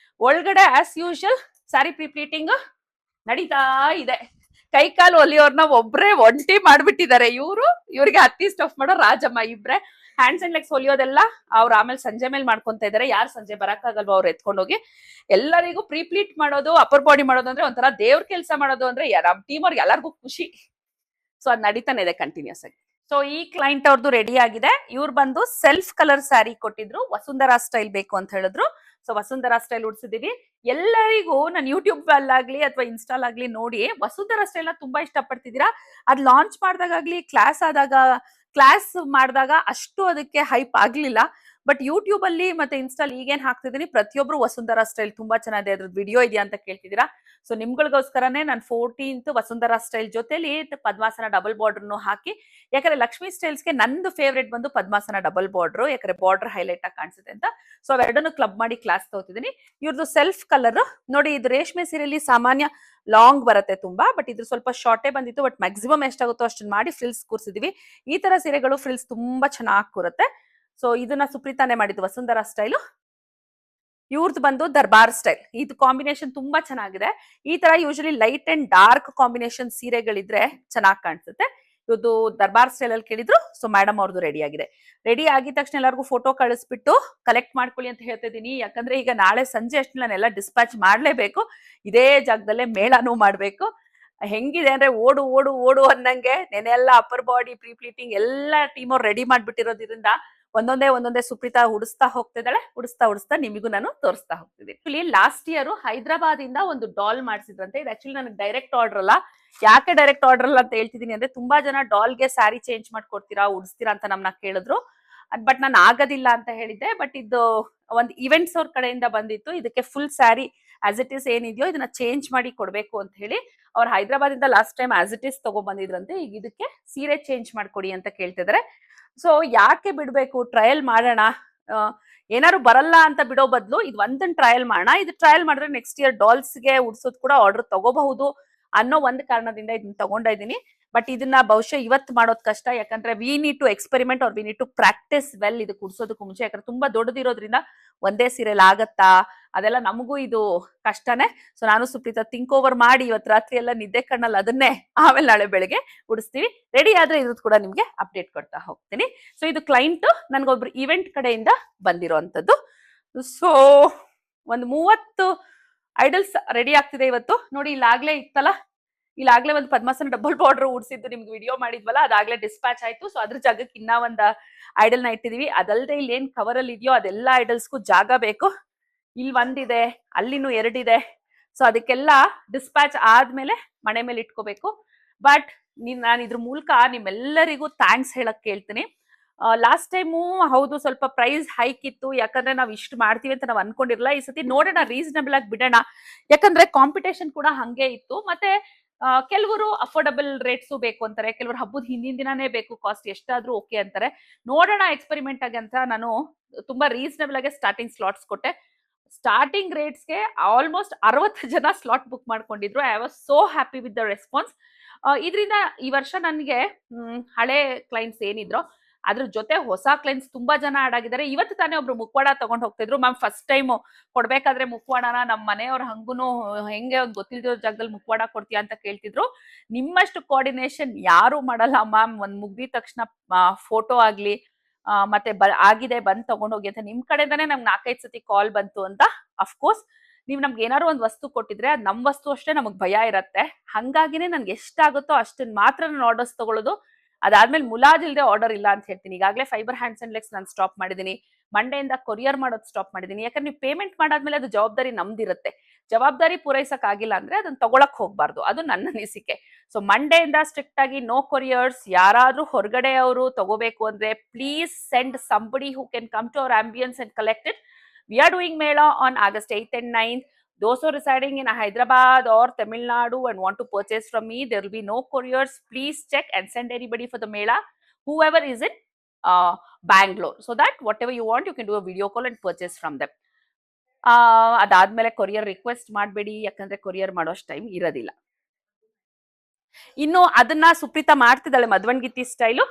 ಒಳಗಡೆ ಆಸ್ ಯೂಶುವಲ್ ಸ್ಯಾರಿ ಪ್ರೀಪ್ಲೀಟಿಂಗ್ ನಡೀತಾ ಇದೆ. ಕೈ ಕಾಲು ಒಲಿಯೋರ್ನ ಒಬ್ರೇ ಒಂಟಿ ಮಾಡ್ಬಿಟ್ಟಿದ್ದಾರೆ ಇವ್ರಿಗೆ ಹತ್ತಿ ಸ್ಟಫ್ ಮಾಡೋ ರಾಜಮ್ಮ ಇಬ್ರೆ. ಹ್ಯಾಂಡ್ಸ್ ಅಂಡ್ ಲೆಗ್ಸ್ ಹೊಲಿಯೋದೆಲ್ಲ ಅವ್ರು ಆಮೇಲೆ ಸಂಜೆ ಮೇಲೆ ಮಾಡ್ಕೊಂತ ಇದಾರೆ. ಯಾರು ಸಂಜೆ ಬರಕ್ಕಾಗಲ್ವಾ ಅವ್ರು ಎತ್ಕೊಂಡೋಗಿ. ಎಲ್ಲರಿಗೂ ಪ್ರೀಪ್ಲೀಟ್ ಮಾಡೋದು, ಅಪ್ಪರ್ ಬಾಡಿ ಮಾಡೋದು ಅಂದ್ರೆ ಒಂಥರ ದೇವ್ರ ಕೆಲಸ ಮಾಡೋದು ಅಂದ್ರೆ ನಮ್ ಟೀಮ್ ಅವ್ರಿಗೆ ಎಲ್ಲರಿಗೂ ಖುಷಿ. ಸೊ ಅದ್ ನಡೀತಾನೆ ಇದೆ ಕಂಟಿನ್ಯೂಸ್ ಆಗಿ. ಸೊ ಈ ಕ್ಲೈಂಟ್ ಅವ್ರದ್ದು ರೆಡಿ ಆಗಿದೆ. ಇವ್ರು ಬಂದು ಸೆಲ್ಫ್ ಕಲರ್ ಸ್ಯಾರಿ ಕೊಟ್ಟಿದ್ರು, ವಸುಂಧರಾ ಸ್ಟೈಲ್ ಬೇಕು ಅಂತ ಹೇಳಿದ್ರು. ಸೊ ವಸುಂಧರಾ ಸ್ಟೈಲ್ ಉಡ್ಸಿದೀವಿ. ಎಲ್ಲರಿಗೂ ನಾನು ಯೂಟ್ಯೂಬ್ ಅಲ್ಲಾಗ್ಲಿ ಅಥವಾ ಇನ್ಸ್ಟಾಲ್ ಆಗ್ಲಿ ನೋಡಿ ವಸುಂಧರಾ ಸ್ಟೈಲ್ ನ ತುಂಬಾ ಇಷ್ಟ ಪಡ್ತಿದ್ದೀರಾ. ಅದ್ ಲಾಂಚ್ ಮಾಡಿದಾಗ್ಲಿ ಕ್ಲಾಸ್ ಮಾಡಿದಾಗ ಅಷ್ಟು ಅದಕ್ಕೆ ಹೈಪ್ ಆಗ್ಲಿಲ್ಲ. ಬಟ್ ಯೂಟ್ಯೂಬ್ ಅಲ್ಲಿ ಮತ್ತೆ ಇನ್ಸ್ಟಾಲ್ ಈಗೇನ್ ಹಾಕ್ತಿದೀನಿ ಪ್ರತಿಯೊಬ್ರು ವಸುಂಧರಾ ಸ್ಟೈಲ್ ತುಂಬಾ ಚೆನ್ನಾಗಿದೆ, ಅದ್ರದ್ದು ವಿಡಿಯೋ ಇದೆಯಾ ಅಂತ ಕೇಳ್ತಿದ್ದೀರಾ. ಸೊ ನಿಮ್ಗಳಿಗೋಸ್ಕರನೇ ನಾನು 14th ವಸುಂಧರಾ ಸ್ಟೈಲ್ ಜೊತೆಲಿ ಪದ್ಮಾಸನ ಡಬಲ್ ಬಾರ್ಡರ್ನು ಹಾಕಿ, ಯಾಕಂದ್ರೆ ಲಕ್ಷ್ಮಿ ಸ್ಟೈಲ್ಸ್ಗೆ ನಂದು ಫೇವ್ರೇಟ್ ಬಂದು ಪದ್ಮಾಸನ ಡಬಲ್ ಬಾರ್ಡರ್, ಯಾಕಂದ್ರೆ ಬಾರ್ಡರ್ ಹೈಲೈಟ್ ಆಗಿ ಕಾಣಿಸುತ್ತೆ ಅಂತ. ಸೊ ಅವೆರಡನ್ನು ಕ್ಲಬ್ ಮಾಡಿ ಕ್ಲಾಸ್ ತಗೋತಿದ್ದೀನಿ. ಇವ್ರದ್ದು ಸೆಲ್ಫ್ ಕಲರ್ ನೋಡಿ, ಇದು ರೇಷ್ಮೆ ಸೀರೆಯಲ್ಲಿ ಸಾಮಾನ್ಯ ಲಾಂಗ್ ಬರುತ್ತೆ ತುಂಬಾ, ಬಟ್ ಇದ್ರ ಸ್ವಲ್ಪ ಶಾರ್ಟೇ ಬಂದಿತ್ತು. ಬಟ್ ಮ್ಯಾಕ್ಸಿಮಮ್ ಎಷ್ಟಾಗುತ್ತೋ ಅಷ್ಟನ್ನ ಮಾಡಿ ಫ್ರಿಲ್ಸ್ ಕೂರಿಸಿದೀವಿ. ಈ ತರ ಸೀರೆಗಳು ಫ್ರಿಲ್ಸ್ ತುಂಬಾ ಚೆನ್ನಾಗಿ ಕೂರುತ್ತೆ. ಸೊ ಇದನ್ನ ಸುಪ್ರೀತಾನೆ ಮಾಡಿದ್ದು ವಸುಂಧರಾ ಸ್ಟೈಲು. ಇವ್ರದ್ದು ಬಂದು ದರ್ಬಾರ್ ಸ್ಟೈಲ್. ಇದು ಕಾಂಬಿನೇಷನ್ ತುಂಬಾ ಚೆನ್ನಾಗಿದೆ. ಈ ತರ usually light and dark combination ಸೀರೆಗಳಿದ್ರೆ ಚೆನ್ನಾಗಿ ಕಾಣಿಸುತ್ತೆ. ಇವ್ರದ್ದು ದರ್ಬಾರ್ ಸ್ಟೈಲ್ ಅಲ್ಲಿ ಕೇಳಿದ್ರು. ಸೊ ಮೇಡಮ್ ಅವ್ರದ್ದು ರೆಡಿ ಆಗಿದೆ. ರೆಡಿ ಆಗಿದ ತಕ್ಷಣ ಎಲ್ಲರಿಗೂ ಫೋಟೋ ಕಳಿಸ್ಬಿಟ್ಟು ಕಲೆಕ್ಟ್ ಮಾಡ್ಕೊಳ್ಳಿ ಅಂತ ಹೇಳ್ತಾ ಇದೀನಿ. ಯಾಕಂದ್ರೆ ಈಗ ನಾಳೆ ಸಂಜೆ ಅಷ್ಟು ನಾನೆಲ್ಲ ಡಿಸ್ಪ್ಯಾಚ್ ಮಾಡ್ಲೇಬೇಕು. ಇದೇ ಜಾಗದಲ್ಲೇ ಮೇಳನೂ ಮಾಡ್ಬೇಕು. ಹೆಂಗಿದೆ ಅಂದ್ರೆ ಓಡು ಓಡು ಓಡು ಅನ್ನಂಗೆ ನೆನೆಲ್ಲ ಅಪ್ಪರ್ ಬಾಡಿ ಪ್ರೀಪ್ಲೀಟಿಂಗ್ ಎಲ್ಲ ಟೀಮ್ ಅವ್ರು ರೆಡಿ ಮಾಡ್ಬಿಟ್ಟಿರೋದ್ರಿಂದ ಒಂದೊಂದೇ ಸುಪ್ರೀತಾ ಉಡಿಸ್ತಾ ಹೋಗ್ತಿದ್ದಾಳೆ. ಉಡಿಸ್ತಾ ನಿಮಗೂ ನಾನು ತೋರಿಸ್ತಾ ಹೋಗ್ತಿದ್ದೀನಿ. ಆಕ್ಚುಲಿ ಲಾಸ್ಟ್ ಇಯರ್ ಹೈದರಾಬಾದ್ ಇಂದ ಒಂದು ಡಾಲ್ ಮಾಡಿಸಿದ್ರಂತೆ. ಇದು ಆಕ್ಚುಲಿ ನನಗೆ ಡೈರೆಕ್ಟ್ ಆರ್ಡರ್ ಅಲ್ಲ. ಯಾಕೆ ಡೈರೆಕ್ಟ್ ಆರ್ಡರ್ ಅಲ್ಲ ಅಂತ ಹೇಳ್ತಿದ್ದೀನಿ ಅಂದ್ರೆ, ತುಂಬಾ ಜನ ಡಾಲ್ಗೆ ಸ್ಯಾರಿ ಚೇಂಜ್ ಮಾಡ್ಕೊಡ್ತೀರಾ, ಉಡಿಸ್ತೀರಾ ಅಂತ ನಮ್ಮನ್ನ ಕೇಳಿದ್ರು. ಬಟ್ ನಾನು ಆಗೋದಿಲ್ಲ ಅಂತ ಹೇಳಿದ್ದೆ. ಬಟ್ ಇದು ಒಂದು ಇವೆಂಟ್ಸ್ ಅವ್ರ ಕಡೆಯಿಂದ ಬಂದಿತ್ತು. ಇದಕ್ಕೆ full sari as it is ಏನಿದೆಯೋ ಇದನ್ನ ಚೇಂಜ್ ಮಾಡಿ ಕೊಡ್ಬೇಕು ಅಂತ ಹೇಳಿ ಅವ್ರು ಹೈದರಾಬಾದ್ ಇಂದ last time as it is ತಗೊಂಡ್ ಬಂದಿದ್ರಂತೆ. ಈಗ ಇದಕ್ಕೆ ಸೀರೆ ಚೇಂಜ್ ಮಾಡ್ಕೊಡಿ ಅಂತ ಕೇಳ್ತಿದಾರೆ. ಸೊ ಯಾಕೆ ಬಿಡ್ಬೇಕು, ಟ್ರಯಲ್ ಮಾಡೋಣ. ಏನಾದ್ರು ಬರಲ್ಲ ಅಂತ ಬಿಡೋ ಬದಲು ಇದು ಒಂದನ್ನ ಟ್ರಯಲ್ ಮಾಡೋಣ. ಇದು ಟ್ರಯಲ್ ಮಾಡಿದ್ರೆ ನೆಕ್ಸ್ಟ್ ಇಯರ್ ಡಾಲ್ಸ್ಗೆ ಉಡ್ಸೋದು ಕೂಡ ಆರ್ಡರ್ ತಗೋಬಹುದು ಅನ್ನೋ ಒಂದು ಕಾರಣದಿಂದ ಇದನ್ನ ತಗೊಂಡ ಇದ್ದೀನಿ. ಬಟ್ ಇದನ್ನ ಬಹುಶಃ ಇವತ್ತು ಮಾಡೋದು ಕಷ್ಟ. ಯಾಕಂದ್ರೆ we need to experiment or we need to practice well ಇದು ಕುಡ್ಸೋದಕ್ಕೂ ಮುಂಚೆ. ಯಾಕಂದ್ರೆ ತುಂಬಾ ದೊಡ್ಡದಿರೋದ್ರಿಂದ ಒಂದೇ ಸೀರೆಲ್ ಆಗತ್ತಾ ಅದೆಲ್ಲ ನಮಗೂ ಇದು ಕಷ್ಟನೇ. ಸೊ ನಾನು ಸುಪ್ರೀತಾ ಥಿಂಕ್ ಓವರ್ ಮಾಡಿ ಇವತ್ತು ರಾತ್ರಿ ಎಲ್ಲ ನಿದ್ದೆ ಕಣ್ಣಲ್ಲಿ ಅದನ್ನೇ ಆಮೇಲೆ ನಾಳೆ ಬೆಳಗ್ಗೆ ಉಡಿಸ್ತೀವಿ. ರೆಡಿ ಆದ್ರೆ ಇದ್ರದ್ದು ಕೂಡ ನಿಮ್ಗೆ ಅಪ್ಡೇಟ್ ಕೊಡ್ತಾ ಹೋಗ್ತೀನಿ. ಸೊ ಇದು ಕ್ಲೈಂಟ್ ನನ್ಗೊಬ್ರು ಇವೆಂಟ್ ಕಡೆಯಿಂದ ಬಂದಿರೋಂಥದ್ದು. ಸೊ ಒಂದು 30 ಐಡಲ್ಸ್ ರೆಡಿ ಆಗ್ತಿದೆ ಇವತ್ತು. ನೋಡಿ ಇಲ್ಲಾಗ್ಲೇ ಇತ್ತಲ್ಲ, ಇಲ್ಲಾಗ್ಲೇ ಒಂದು ಪದ್ಮಾಸನ ಡಬಲ್ ಬಾರ್ಡರ್ ಉಡ್ಸಿದ್ದು ನಿಮ್ಗೆ ವಿಡಿಯೋ ಮಾಡಿದ್ವಲ್ಲ, ಅದಾಗ್ಲೇ ಡಿಸ್ಪ್ಯಾಚ್ ಆಯ್ತು. ಸೊ ಅದ್ರ ಜಾಗಕ್ಕೆ ಇನ್ನ ಒಂದು ಐಡಲ್ ನ ಇಟ್ಟಿದೀವಿ. ಅದಲ್ಲದೆ ಇಲ್ಲಿ ಏನ್ ಕವರ್ ಅಲ್ಲಿ ಇದೆಯೋ ಅದೆಲ್ಲ ಐಡಲ್ಸ್ಗೂ ಜಾಗ ಬೇಕು. ಇಲ್ಲಿ ಒಂದಿದೆ, ಅಲ್ಲಿನೂ 2 ಇದೆ. ಸೊ ಅದಕ್ಕೆಲ್ಲ ಡಿಸ್ಪ್ಯಾಚ್ ಆದ್ಮೇಲೆ ಮನೆ ಮೇಲೆ ಇಟ್ಕೋಬೇಕು. ಬಟ್ ನಾನು ಇದ್ರ ಮೂಲಕ ನಿಮ್ಮೆಲ್ಲರಿಗೂ ಥ್ಯಾಂಕ್ಸ್ ಹೇಳಕ್ ಕೇಳ್ತೀನಿ. ಲಾಸ್ಟ್ ಟೈಮು ಹೌದು ಸ್ವಲ್ಪ ಪ್ರೈಸ್ ಹೈಕ್ ಇತ್ತು, ಯಾಕಂದ್ರೆ ನಾವು ಇಷ್ಟು ಮಾಡ್ತೀವಿ ಅಂತ ನಾವು ಅನ್ಕೊಂಡಿರಲ್ಲ. ಈ ಸತಿ ನೋಡೋಣ, ರೀಸನಬಲ್ ಆಗಿ ಬಿಡೋಣ. ಯಾಕಂದ್ರೆ ಕಾಂಪಿಟೇಷನ್ ಕೂಡ ಹಂಗೆ ಇತ್ತು. ಮತ್ತೆ ಕೆಲವರು ಅಫೋರ್ಡಬಲ್ ರೇಟ್ಸು ಬೇಕು ಅಂತಾರೆ, ಕೆಲವರು ಹಬ್ಬದ ಹಿಂದಿನ ದಿನಾನೇ ಬೇಕು, ಕಾಸ್ಟ್ ಎಷ್ಟಾದ್ರೂ ಓಕೆ ಅಂತಾರೆ. ನೋಡೋಣ ಎಕ್ಸ್ಪೆರಿಮೆಂಟ್ ಆಗಿ ಅಂತ ನಾನು ತುಂಬಾ ರೀಸನಬಲ್ ಆಗಿ ಸ್ಟಾರ್ಟಿಂಗ್ ಸ್ಲಾಟ್ಸ್ ಕೊಟ್ಟೆ. ಸ್ಟಾರ್ಟಿಂಗ್ ರೇಟ್ಸ್ಗೆ ಆಲ್ಮೋಸ್ಟ್ 60 ಜನ ಸ್ಲಾಟ್ ಬುಕ್ ಮಾಡ್ಕೊಂಡಿದ್ರು. I was so happy with the response. ಇದರಿಂದ ಈ ವರ್ಷ ನನಗೆ ಹಳೆ ಕ್ಲೈಂಟ್ಸ್ ಏನಿದ್ರು ಅದ್ರ ಜೊತೆ ಹೊಸ ಕ್ಲೈಂಟ್ಸ್ ತುಂಬಾ ಜನ ಆಡ್ ಆಗಿದ್ದಾರೆ. ಇವತ್ತು ತಾನೇ ಒಬ್ರು ಮುಖವಾಡ ತಗೊಂಡ್ ಹೋಗ್ತಿದ್ರು. ಮ್ಯಾಮ್ ಫಸ್ಟ್ ಟೈಮ್ ಕೊಡ್ಬೇಕಾದ್ರೆ ಮುಖವಾಡನ ನಮ್ಮ ಮನೆಯವ್ರ ಹಂಗುನು ಹೆಂಗೆ ಒಂದು ಗೊತ್ತಿಲ್ದಿರೋ ಜಾಗದಲ್ಲಿ ಮುಖವಾಡ ಕೊಡ್ತೀಯಾ ಅಂತ ಕೇಳ್ತಿದ್ರು. ನಿಮ್ಮಷ್ಟು ಕೋಆರ್ಡಿನೇಷನ್ ಯಾರು ಮಾಡಲ್ಲ ಮ್ಯಾಮ್. ಒಂದ್ ಮುಗ್ದಿದ ತಕ್ಷಣ ಫೋಟೋ ಆಗ್ಲಿ ಮತ್ತೆ ಆಗಿದೆ ಬಂದ್ ತಗೊಂಡೋಗಿ ಅಂತ ನಿಮ್ ಕಡೆಯಿಂದಾನೇ ನಮ್ಗೆ 4-5 ಸತಿ ಕಾಲ್ ಬಂತು ಅಂತ. ಅಫ್ಕೋರ್ಸ್ ನೀವ್ ನಮ್ಗೆ ಏನಾದ್ರು ಒಂದ್ ವಸ್ತು ಕೊಟ್ಟಿದ್ರೆ ಅದ್ ನಮ್ ವಸ್ತು ಅಷ್ಟೇ ನಮಗ್ ಭಯ ಇರತ್ತೆ. ಹಂಗಾಗಿನೇ ನನ್ಗೆ ಎಷ್ಟಾಗುತ್ತೋ ಅಷ್ಟನ್ನ ಮಾತ್ರ ನಾನು ಆರ್ಡರ್ಸ್ ತಗೊಳ್ಳೋದು. ಅದಾದ್ಮೇಲೆ ಮುಲಾಜಿಲ್ದೆ ಆರ್ಡರ್ ಇಲ್ಲ ಅಂತ ಹೇಳ್ತೀನಿ. ಈಗಾಗಲೇ ಫೈಬರ್ ಹ್ಯಾಂಡ್ಸ್ ಅಂಡ್ ಲೆಗ್ಸ್ ನಾನು ಸ್ಟಾಪ್ ಮಾಡಿದ್ದೀನಿ. ಮಂಡೆಯಿಂದ ಕೊರಿಯರ್ ಮಾಡೋದು ಸ್ಟಾಪ್ ಮಾಡಿದ್ದೀನಿ. ಯಾಕಂದ್ರೆ ನೀವು ಪೇಮೆಂಟ್ ಮಾಡಾದ್ಮೇಲೆ ಅದು ಜವಾಬ್ದಾರಿ ನಮ್ದಿರುತ್ತೆ. ಜವಾಬ್ದಾರಿ ಪೂರೈಸಕ್ ಆಗಿಲ್ಲ ಅಂದ್ರೆ ಅದನ್ನ ತಗೊಳಕ್ ಹೋಗ್ಬಾರ್ದು, ಅದು ನನ್ನ ಅನಿಸಿಕೆ. ಸೊ ಮಂಡೆಯಿಂದ ಸ್ಟ್ರಿಕ್ಟ್ ಆಗಿ ನೋ ಕೊರಿಯರ್ಸ್. ಯಾರಾದ್ರೂ ಹೊರಗಡೆ ಅವರು ತಗೋಬೇಕು ಅಂದ್ರೆ please send somebody who can come to our ambience and collect it. We are doing mela on August 8th and 9th. Those who are residing in Hyderabad or Tamil Nadu and want to purchase from me, there will be no couriers. Please check and send anybody for the Mela, whoever is in Bangalore, so that whatever you want, you can do a video call and purchase from them. ಅದಾದ್ಮೇಲೆ courier request ಮಾಡಬೇಡಿ, ಯಾಕಂದ್ರೆ courier ಮಾಡೋಷ್ಟು time ಇರೋದಿಲ್ಲ. ಇನ್ನು ಅದನ್ನ ಸುಪ್ರೀತಾ ಮಾಡ್ತಿದ್ದಾಳೆ ಮಧ್ವನ್ಗಿತ್ತಿ style.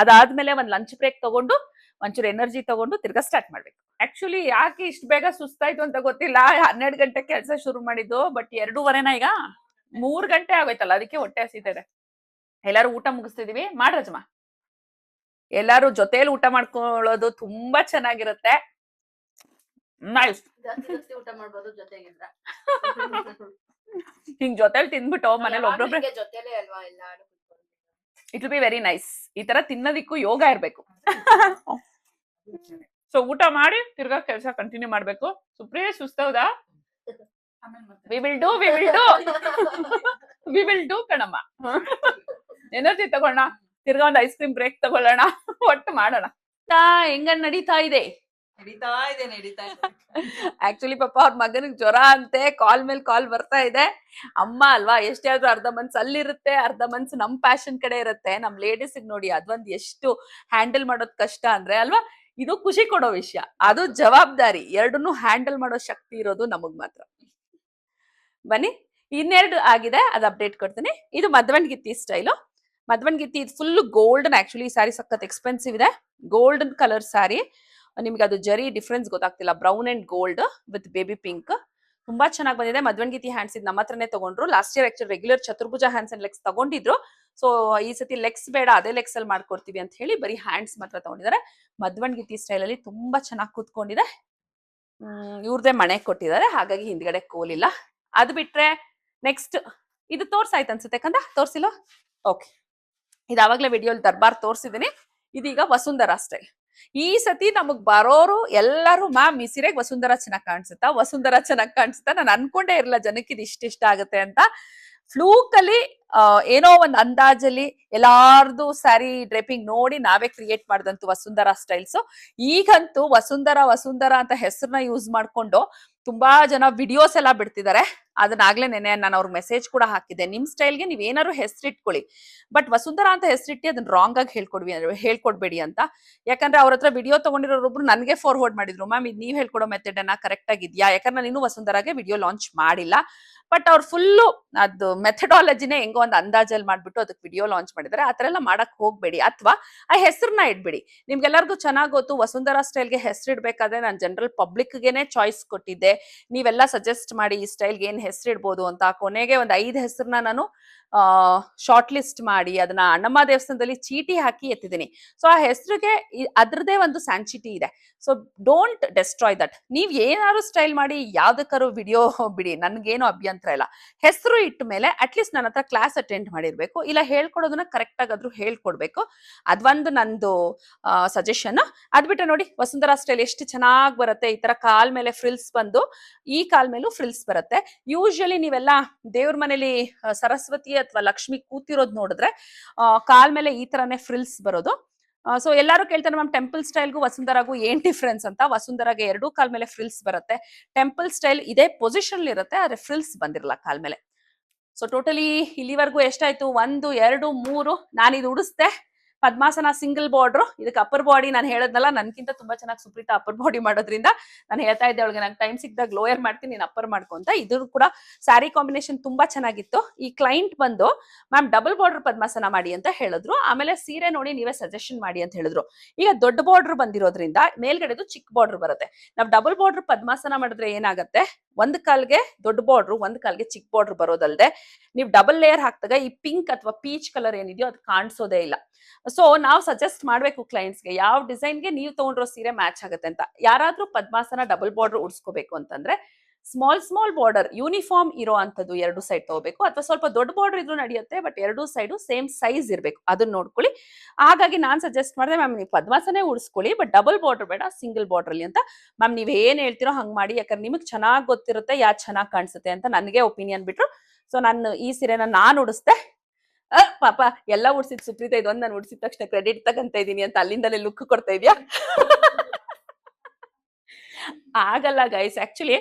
ಅದಾದ್ಮೇಲೆ ಒಂದ್ ಲಂಚ್ ಬ್ರೇಕ್ ತಗೊಂಡು ಒಂಚೂರು ಎನರ್ಜಿ ತಗೊಂಡು ತಿರ್ಗಾ ಸ್ಟಾರ್ಟ್ ಮಾಡ್ಬೇಕು. ಆಕ್ಚುಲಿ ಯಾಕೆ ಇಷ್ಟು ಬೇಗ ಸುಸ್ತಾಯ್ತು ಅಂತ ಗೊತ್ತಿಲ್ಲ. 12 ಗಂಟೆ ಕೆಲಸ ಶುರು ಮಾಡಿದ್ದು, ಬಟ್ 2:30 ಈಗ 3 ಗಂಟೆ ಆಗೋಯ್ತಲ್ಲ, ಅದಕ್ಕೆ ಹೊಟ್ಟೆ ಹಸಿತಿದೆ. ಎಲ್ಲಾರು ಊಟ ಮುಗಿಸ್ತಿದೀವಿ, ಮಾಡ್ರಜಮ್ಮ. ಎಲ್ಲಾರು ಜೊತೆಲಿ ಊಟ ಮಾಡ್ಕೊಳ್ಳೋದು ತುಂಬಾ ಚೆನ್ನಾಗಿರುತ್ತೆ. ನೈಸ್. ಜಾಸ್ತಿ ಊಟ ಮಾಡ್ಬೋದು ಜೊತೆಗಿಂದ. ಹಿಂಗ್ ಜೊತೆಲಿ ತಿಂದ್ಬಿಟ್ಟು ಮನೇಲಿ ಒಬ್ರೊಬ್ರೆ ಜೊತೆಲೇ ಅಲ್ವಾ ಎಲ್ಲಾರು. It will be very nice. ಈ ತರ ತಿನ್ನೋದಿಕ್ಕೂ ಯೋಗ ಇರ್ಬೇಕು. ಸೊ ಊಟ ಮಾಡಿ ತಿರ್ಗಾ ಕೆಲಸ ಕಂಟಿನ್ಯೂ ಮಾಡ್ಬೇಕು. ಸುಪ್ರಿಯ ಸುಸ್ತೌದಾ? ವಿ ವಿಲ್ ಡೂ ಕಣಮ್ಮ. ಎನರ್ಜಿ ತಗೋಣ, ತಿರ್ಗಾ ಒಂದು ಐಸ್ ಕ್ರೀಮ್ ಬ್ರೇಕ್ ತಗೊಳ್ಳೋಣ, ಒಟ್ಟು ಮಾಡೋಣ. ಹೆಂಗ ನಡೀತಾ ಇದೆ? ನಡೀತಾ ಇದೆ. ಆಕ್ಚುಲಿ ಪಾಪ ಅವ್ರ ಮಗನಿಗೆ ಜ್ವರ ಅಂತೆ, ಕಾಲ್ ಮೇಲೆ ಕಾಲ್ ಬರ್ತಾ ಇದೆ. ಅಮ್ಮ ಅಲ್ವಾ, ಎಷ್ಟೇ ಆದ್ರೂ ಅರ್ಧ ಮನ್ಸು ಅಲ್ಲಿರುತ್ತೆ, ಅರ್ಧ ಮನ್ಸು ನಮ್ ಪ್ಯಾಷನ್ ಕಡೆ ಇರುತ್ತೆ. ನಮ್ ಲೇಡೀಸ್ ನೋಡಿ ಅದೊಂದು ಎಷ್ಟು ಹ್ಯಾಂಡಲ್ ಮಾಡೋದ್ ಕಷ್ಟ ಅಂದ್ರೆ ಅಲ್ವಾ. ಇದು ಖುಷಿ ಕೊಡೋ ವಿಷಯ, ಅದು ಜವಾಬ್ದಾರಿ. ಎರಡನ್ನೂ ಹ್ಯಾಂಡಲ್ ಮಾಡೋ ಶಕ್ತಿ ಇರೋದು ನಮಗ್ ಮಾತ್ರ. ಬನ್ನಿ, ಇನ್ನೆರಡು ಆಗಿದೆ, ಅದು ಅಪ್ಡೇಟ್ ಕೊಡ್ತೀನಿ. ಇದು ಮಧ್ವನ್ಗಿತ್ತಿ ಸ್ಟೈಲು. ಮಧ್ವನ್ಗಿತ್ತಿ ಇದು ಫುಲ್ ಗೋಲ್ಡನ್. ಆಕ್ಚುಲಿ ಈ ಸ್ಯಾರಿ ಸಖತ್ ಎಕ್ಸ್ಪೆನ್ಸಿವ್ ಇದೆ. Golden colour sari. ನಿಮ್ಗೆ ಅದು ಜರಿ ಡಿಫ್ರೆನ್ಸ್ ಗೊತ್ತಾಗ್ತಿಲ್ಲ. Brown and gold with baby pink. ತುಂಬಾ ಚೆನ್ನಾಗಿ ಬಂದಿದೆ. ಮಧ್ವನ್ಗಿತ್ತಿ ಹ್ಯಾಂಡ್ಸ್ ಇದು ನಮ್ಮ ಹತ್ರನೇ ತಗೊಂಡ್ರು. ಲಾಸ್ಟ್ ಇಯರ್ ಆಕ್ಚುಲಿ ರೆಗ್ಯುಲರ್ ಚತುರ್ಭುಜ ಹ್ಯಾಂಡ್ಸ್ ಅಂಡ್ ಲೆಗ್ಸ್ ತಗೊಂಡಿದ್ರು. ಸೊ ಈ ಸತಿ ಲೆಗ್ಸ್ ಬೇಡ, ಅದೇ ಲೆಗ್ಸ್ ಅಲ್ಲಿ ಮಾಡ್ಕೊಡ್ತೀವಿ ಅಂತ ಹೇಳಿ ಬರೀ ಹ್ಯಾಂಡ್ಸ್ ಮಾತ್ರ ತಗೊಂಡಿದ್ದಾರೆ. ಮಧ್ವನ್ಗಿತ್ತಿ ಸ್ಟೈಲ್ ಅಲ್ಲಿ ತುಂಬಾ ಚೆನ್ನಾಗಿ ಕೂತ್ಕೊಂಡಿದೆ. ಇವ್ರದೇ ಮನೆ ಕೊಟ್ಟಿದ್ದಾರೆ, ಹಾಗಾಗಿ ಹಿಂದ್ಗಡೆ ಕೋಲಿಲ್ಲ. ಅದು ಬಿಟ್ರೆ ನೆಕ್ಸ್ಟ್ ಇದು ತೋರ್ಸಾಯ್ತು ಅನ್ಸುತ್ತೆ ಕಂದ, ತೋರ್ಸಿಲ್ಲ? ಓಕೆ, ಇದು ಆವಾಗ್ಲೇ ವಿಡಿಯೋಲಿ ದರ್ಬಾರ್ ತೋರ್ಸಿದೀನಿ. ಇದೀಗ ವಸುಂಧರಾ ಸ್ಟೈಲ್. ಈ ಸತಿ ನಮಗ್ ಬರೋರು ಎಲ್ಲರೂ ಮ್ಯಾಮ್ ಈ ಸೀರೆಗೆ ವಸುಂಧರಾ ಚೆನ್ನಾಗಿ ಕಾಣಿಸುತ್ತಾ. ನಾನು ಅನ್ಕೊಂಡೇ ಇರಲಿಲ್ಲ ಜನಕ್ಕೆ ಇದು ಇಷ್ಟ ಆಗುತ್ತೆ ಅಂತ. ಫ್ಲೂಕ್ ಅಲ್ಲಿ ಏನೋ ಒಂದು ಅಂದಾಜಲ್ಲಿ ಎಲ್ಲಾರ್ದು ಸ್ಯಾರಿ ಡ್ರೇಪಿಂಗ್ ನೋಡಿ ನಾವೇ ಕ್ರಿಯೇಟ್ ಮಾಡಿದಂತು ವಸುಂಧರಾ ಸ್ಟೈಲ್ಸ್. ಈಗಂತೂ ವಸುಂಧರಾ ಅಂತ ಹೆಸರನ್ನ ಯೂಸ್ ಮಾಡ್ಕೊಂಡು ತುಂಬಾ ಜನ ವಿಡಿಯೋಸ್ ಎಲ್ಲ ಬಿಡ್ತಿದ್ದಾರೆ. ಅದನ್ನಾಗ್ಲೇ ನೆನೆ ನಾನು ಅವ್ರಿಗೆ ಮೆಸೇಜ್ ಕೂಡ ಹಾಕಿದ್ದೆ. ನಿಮ್ ಸ್ಟೈಲ್ಗೆ ನೀವ್ ಏನಾದ್ರು ಹೆಸರಿಟ್ಕೊಳ್ಳಿ, ಬಟ್ ವಸುಂಧರಾ ಅಂತ ಹೆಸರಿಟ್ಟಿ ಅದನ್ನ ರಾಂಗ್ ಆಗಿ ಹೇಳ್ಕೊಡ್ಬೇಡಿ ಅಂತ. ಯಾಕಂದ್ರೆ ಅವ್ರ ಹತ್ರ ವಿಡಿಯೋ ತಗೊಂಡಿರೋರೊಬ್ರು ನನಗೆ ಫಾರ್ವರ್ಡ್ ಮಾಡಿದ್ರು, ಮ್ಯಾಮ್ ಇದು ನೀವ್ ಹೇಳ್ಕೊಡೋ ಮೆಥಡ್ ಅನ್ನ ಕರೆಕ್ಟ್ ಆಗಿದ್ಯಾ? ಯಾಕಂದ್ರೆ ನಾನು ಇನ್ನೂ ವಸುಂಧರಾಗೆ ವಿಡಿಯೋ ಲಾಂಚ್ ಮಾಡಿಲ್ಲ. ಬಟ್ ಅವ್ರು ಫುಲ್ಲು ಅದು ಮೆಥಡಾಲಜಿನೇ ಹೆಂಗೋ ಒಂದು ಅಂದಾಜಲ್ಲಿ ಮಾಡ್ಬಿಟ್ಟು ಅದಕ್ಕೆ ವಿಡಿಯೋ ಲಾಂಚ್ ಮಾಡಿದ್ದಾರೆ. ಆ ತರ ಎಲ್ಲ ಮಾಡಕ್ ಹೋಗ್ಬೇಡಿ, ಅಥವಾ ಆ ಹೆಸರನ್ನ ಇಡ್ಬೇಡಿ. ನಿಮ್ಗೆಲ್ಲರಿಗೂ ಚೆನ್ನಾಗಿ ಗೊತ್ತು, ವಸುಂಧರಾ ಸ್ಟೈಲ್ಗೆ ಹೆಸರಿಡ್ಬೇಕಾದ್ರೆ ನಾನು ಜನರಲ್ ಪಬ್ಲಿಕ್ಗೆನೆ ಚಾಯ್ಸ್ ಕೊಟ್ಟಿದ್ದೆ. ನೀವೆಲ್ಲ ಸಜೆಸ್ಟ್ ಮಾಡಿ ಈ ಸ್ಟೈಲ್ಗೆ ಏನ್ ಹೆಸರಿಡ್ಬೋದು ಅಂತ. ಕೊನೆಗೆ ಒಂದು 5 ಹೆಸರನ್ನ ನಾನು ಶಾರ್ಟ್ ಲಿಸ್ಟ್ ಮಾಡಿ ಅದನ್ನ ಅಣ್ಣಮ್ಮ ದೇವಸ್ಥಾನದಲ್ಲಿ ಚೀಟಿ ಹಾಕಿ ಎತ್ತಿದ್ದೀನಿ. ಸೊ ಆ ಹೆಸರಿಗೆ ಅದ್ರದೇ ಒಂದು ಸ್ಯಾಂಚಿಟಿ ಇದೆ. So don't destroy that. ನೀವ್ ಏನಾದ್ರು ಸ್ಟೈಲ್ ಮಾಡಿ ಯಾವ್ದಕ್ಕಾರು ವಿಡಿಯೋ ಬಿಡಿ, ನನ್ಗೇನು ಅಭ್ಯಂತರ ಇಲ್ಲ. ಹೆಸರು ಇಟ್ಟ ಮೇಲೆ ಅಟ್ಲೀಸ್ಟ್ ನನ್ನ ಹತ್ರ ಕ್ಲಾಸ್ ಅಟೆಂಡ್ ಮಾಡಿರ್ಬೇಕು, ಇಲ್ಲ ಹೇಳ್ಕೊಡೋದನ್ನ ಕರೆಕ್ಟ್ ಆಗಾದ್ರೂ ಹೇಳ್ಕೊಡ್ಬೇಕು. ಅದೊಂದು ನಂದು ಸಜೆಷನ್. ಅದ್ಬಿಟ್ಟು ನೋಡಿ ವಸುಂಧರಾ ಸ್ಟೈಲ್ ಎಷ್ಟು ಚೆನ್ನಾಗಿ ಬರುತ್ತೆ. ಈ ತರ ಕಾಲ್ ಮೇಲೆ ಫ್ರಿಲ್ಸ್ ಬಂದು ಈ ಕಾಲ್ ಮೇಲೂ ಫ್ರಿಲ್ಸ್ ಬರುತ್ತೆ. ಯೂಶಲಿ ನೀವೆಲ್ಲ ದೇವ್ರ ಮನೇಲಿ ಸರಸ್ವತಿ ಅಥವಾ ಲಕ್ಷ್ಮಿ ಕೂತಿರೋದು ನೋಡಿದ್ರೆ ಕಾಲ್ ಮೇಲೆ ಈ ತರನೇ ಫ್ರಿಲ್ಸ್ ಬರೋದು. ಸೊ ಎಲ್ಲರೂ ಕೇಳ್ತಾರೆ ಮ್ಯಾಮ್ ಟೆಂಪಲ್ ಸ್ಟೈಲ್ಗೂ ವಸುಂಧರಾಗೂ ಏನ್ ಡಿಫ್ರೆನ್ಸ್ ಅಂತ. ವಸುಂಧರಾಗೆ 2 ಕಾಲ್ ಮೇಲೆ ಫ್ರಿಲ್ಸ್ ಬರುತ್ತೆ. ಟೆಂಪಲ್ ಸ್ಟೈಲ್ ಇದೇ ಪೊಸಿಷನ್ ಇರುತ್ತೆ, ಆದ್ರೆ ಫ್ರಿಲ್ಸ್ ಬಂದಿರಲ್ಲ ಕಾಲ್ ಮೇಲೆ. ಸೊ ಟೋಟಲಿ ಇಲ್ಲಿವರೆಗೂ ಎಷ್ಟಾಯ್ತು? 1 2 3. ನಾನು ಇದು ಉಡಿಸ್ದೆ ಪದ್ಮಾಸನ ಸಿಂಗಲ್ ಬಾರ್ಡ್ರು. ಇದಕ್ಕೆ ಅಪ್ಪರ್ ಬಾಡಿ ನಾನು ಹೇಳದ್ನಲ್ಲ, ನನ್ಕಿಂತ ತುಂಬಾ ಚೆನ್ನಾಗಿ ಸುಪ್ರೀತಾ ಅಪ್ಪರ್ ಬಾಡಿ ಮಾಡೋದ್ರಿಂದ ನಾನು ಹೇಳ್ತಾ ಇದ್ದೆ ಅವಳಿಗೆ, ನಂಗೆ ಟೈಮ್ ಸಿಕ್ದಾಗ ಲೋಯರ್ ಮಾಡ್ತೀನಿ, ನೀನು ಅಪ್ಪರ್ ಮಾಡ್ಕೊಂತ. ಇದು ಕೂಡ ಸ್ಯಾರಿ ಕಾಂಬಿನೇಷನ್ ತುಂಬಾ ಚೆನ್ನಾಗಿತ್ತು. ಈ ಕ್ಲೈಂಟ್ ಬಂದು ಮ್ಯಾಮ್ ಡಬಲ್ ಬಾರ್ಡರ್ ಪದ್ಮಾಸನ ಮಾಡಿ ಅಂತ ಹೇಳಿದ್ರು. ಆಮೇಲೆ ಸೀರೆ ನೋಡಿ ನೀವೇ ಸಜೆಷನ್ ಮಾಡಿ ಅಂತ ಹೇಳಿದ್ರು. ಈಗ ದೊಡ್ಡ ಬಾರ್ಡರ್ ಬಂದಿರೋದ್ರಿಂದ ಮೇಲ್ಗಡೆದು ಚಿಕ್ಕ ಬಾರ್ಡರ್ ಬರುತ್ತೆ. ನಾವು ಡಬಲ್ ಬಾರ್ಡರ್ ಪದ್ಮಾಸನ ಮಾಡಿದ್ರೆ ಏನಾಗುತ್ತೆ, ಒಂದ್ ಕಾಲ್ಗೆ ದೊಡ್ಡ ಬಾರ್ಡ್ರು, ಒಂದ್ ಕಾಲ್ಗೆ ಚಿಕ್ಕ ಬಾರ್ಡರ್ ಬರೋದಲ್ದೆ ನೀವು ಡಬಲ್ ಲೇಯರ್ ಹಾಕಿದಾಗ ಈ ಪಿಂಕ್ ಅಥವಾ ಪೀಚ್ ಕಲರ್ ಏನಿದೆಯೋ ಅದು ಕಾಣಿಸೋದೇ ಇಲ್ಲ. ಸೊ ನಾವು ಸಜೆಸ್ಟ್ ಮಾಡ್ಬೇಕು ಕ್ಲೈಂಟ್ಸ್ಗೆ ಯಾವ ಡಿಸೈನ್ಗೆ ನೀವು ತಗೊಂಡ್ರೋ ಸೀರೆ ಮ್ಯಾಚ್ ಆಗುತ್ತೆ ಅಂತ. ಯಾರಾದ್ರೂ ಪದ್ಮಾಸನ ಡಬಲ್ ಬಾರ್ಡರ್ ಉಡ್ಸ್ಕೋಬೇಕು ಅಂತಂದ್ರೆ ಸ್ಮಾಲ್ ಬಾರ್ಡರ್ ಯೂನಿಫಾರ್ಮ್ ಇರೋ ಅಂತದ್ದು 2 ಸೈಡ್ ತಗೋಬೇಕು, ಅಥವಾ ಸ್ವಲ್ಪ ದೊಡ್ಡ ಬಾರ್ಡರ್ ಇದ್ರೂ ನಡೆಯುತ್ತೆ, ಬಟ್ 2 ಸೈಡು ಸೇಮ್ ಸೈಜ್ ಇರಬೇಕು, ಅದನ್ನ ನೋಡ್ಕೊಳ್ಳಿ. ಹಾಗಾಗಿ ನಾನ್ ಸಜೆಸ್ಟ್ ಮಾಡಿದೆ, ಮ್ಯಾಮ್ ನೀವು ಪದ್ಮಾಸನೇ ಉಡ್ಸ್ಕೊಳ್ಳಿ, ಬಟ್ ಡಬಲ್ ಬಾರ್ಡರ್ ಬೇಡ, ಸಿಂಗಲ್ ಬಾರ್ಡರ್ ಅಲ್ಲಿ ಅಂತ. ಮ್ಯಾಮ್ ನೀವ್ ಏನ್ ಹೇಳ್ತಿರೋ ಹಂಗ್ ಮಾಡಿ, ಯಾಕಂದ್ರೆ ನಿಮಗೆ ಚೆನ್ನಾಗಿ ಗೊತ್ತಿರುತ್ತೆ ಯಾವ್ದು ಚೆನ್ನಾಗಿ ಕಾಣಿಸುತ್ತೆ ಅಂತ ನನಗೆ ಒಪಿನಿಯನ್ ಬಿಟ್ರು. ಸೊ ನಾನು ಈ ಸೀರೆನ ನಾನು ಉಡಿಸ್ದೆ. ಪಾಪ ಎಲ್ಲ ಉಡ್ಸಿದ್ ಸುಪ್ರೀತಾ, ಇದೊಂದು ನಾನು ಉಡ್ಸಿದ ತಕ್ಷಣ ಕ್ರೆಡಿಟ್ ತಗಂತ ಇದೀನಿ ಅಂತ ಅಲ್ಲಿಂದಲೇ ಲುಕ್ ಕೊಡ್ತಾ ಇದೆಯಾ? ಆಗಲ್ಲ ಗೈಸ್. ಆಕ್ಚುಲಿ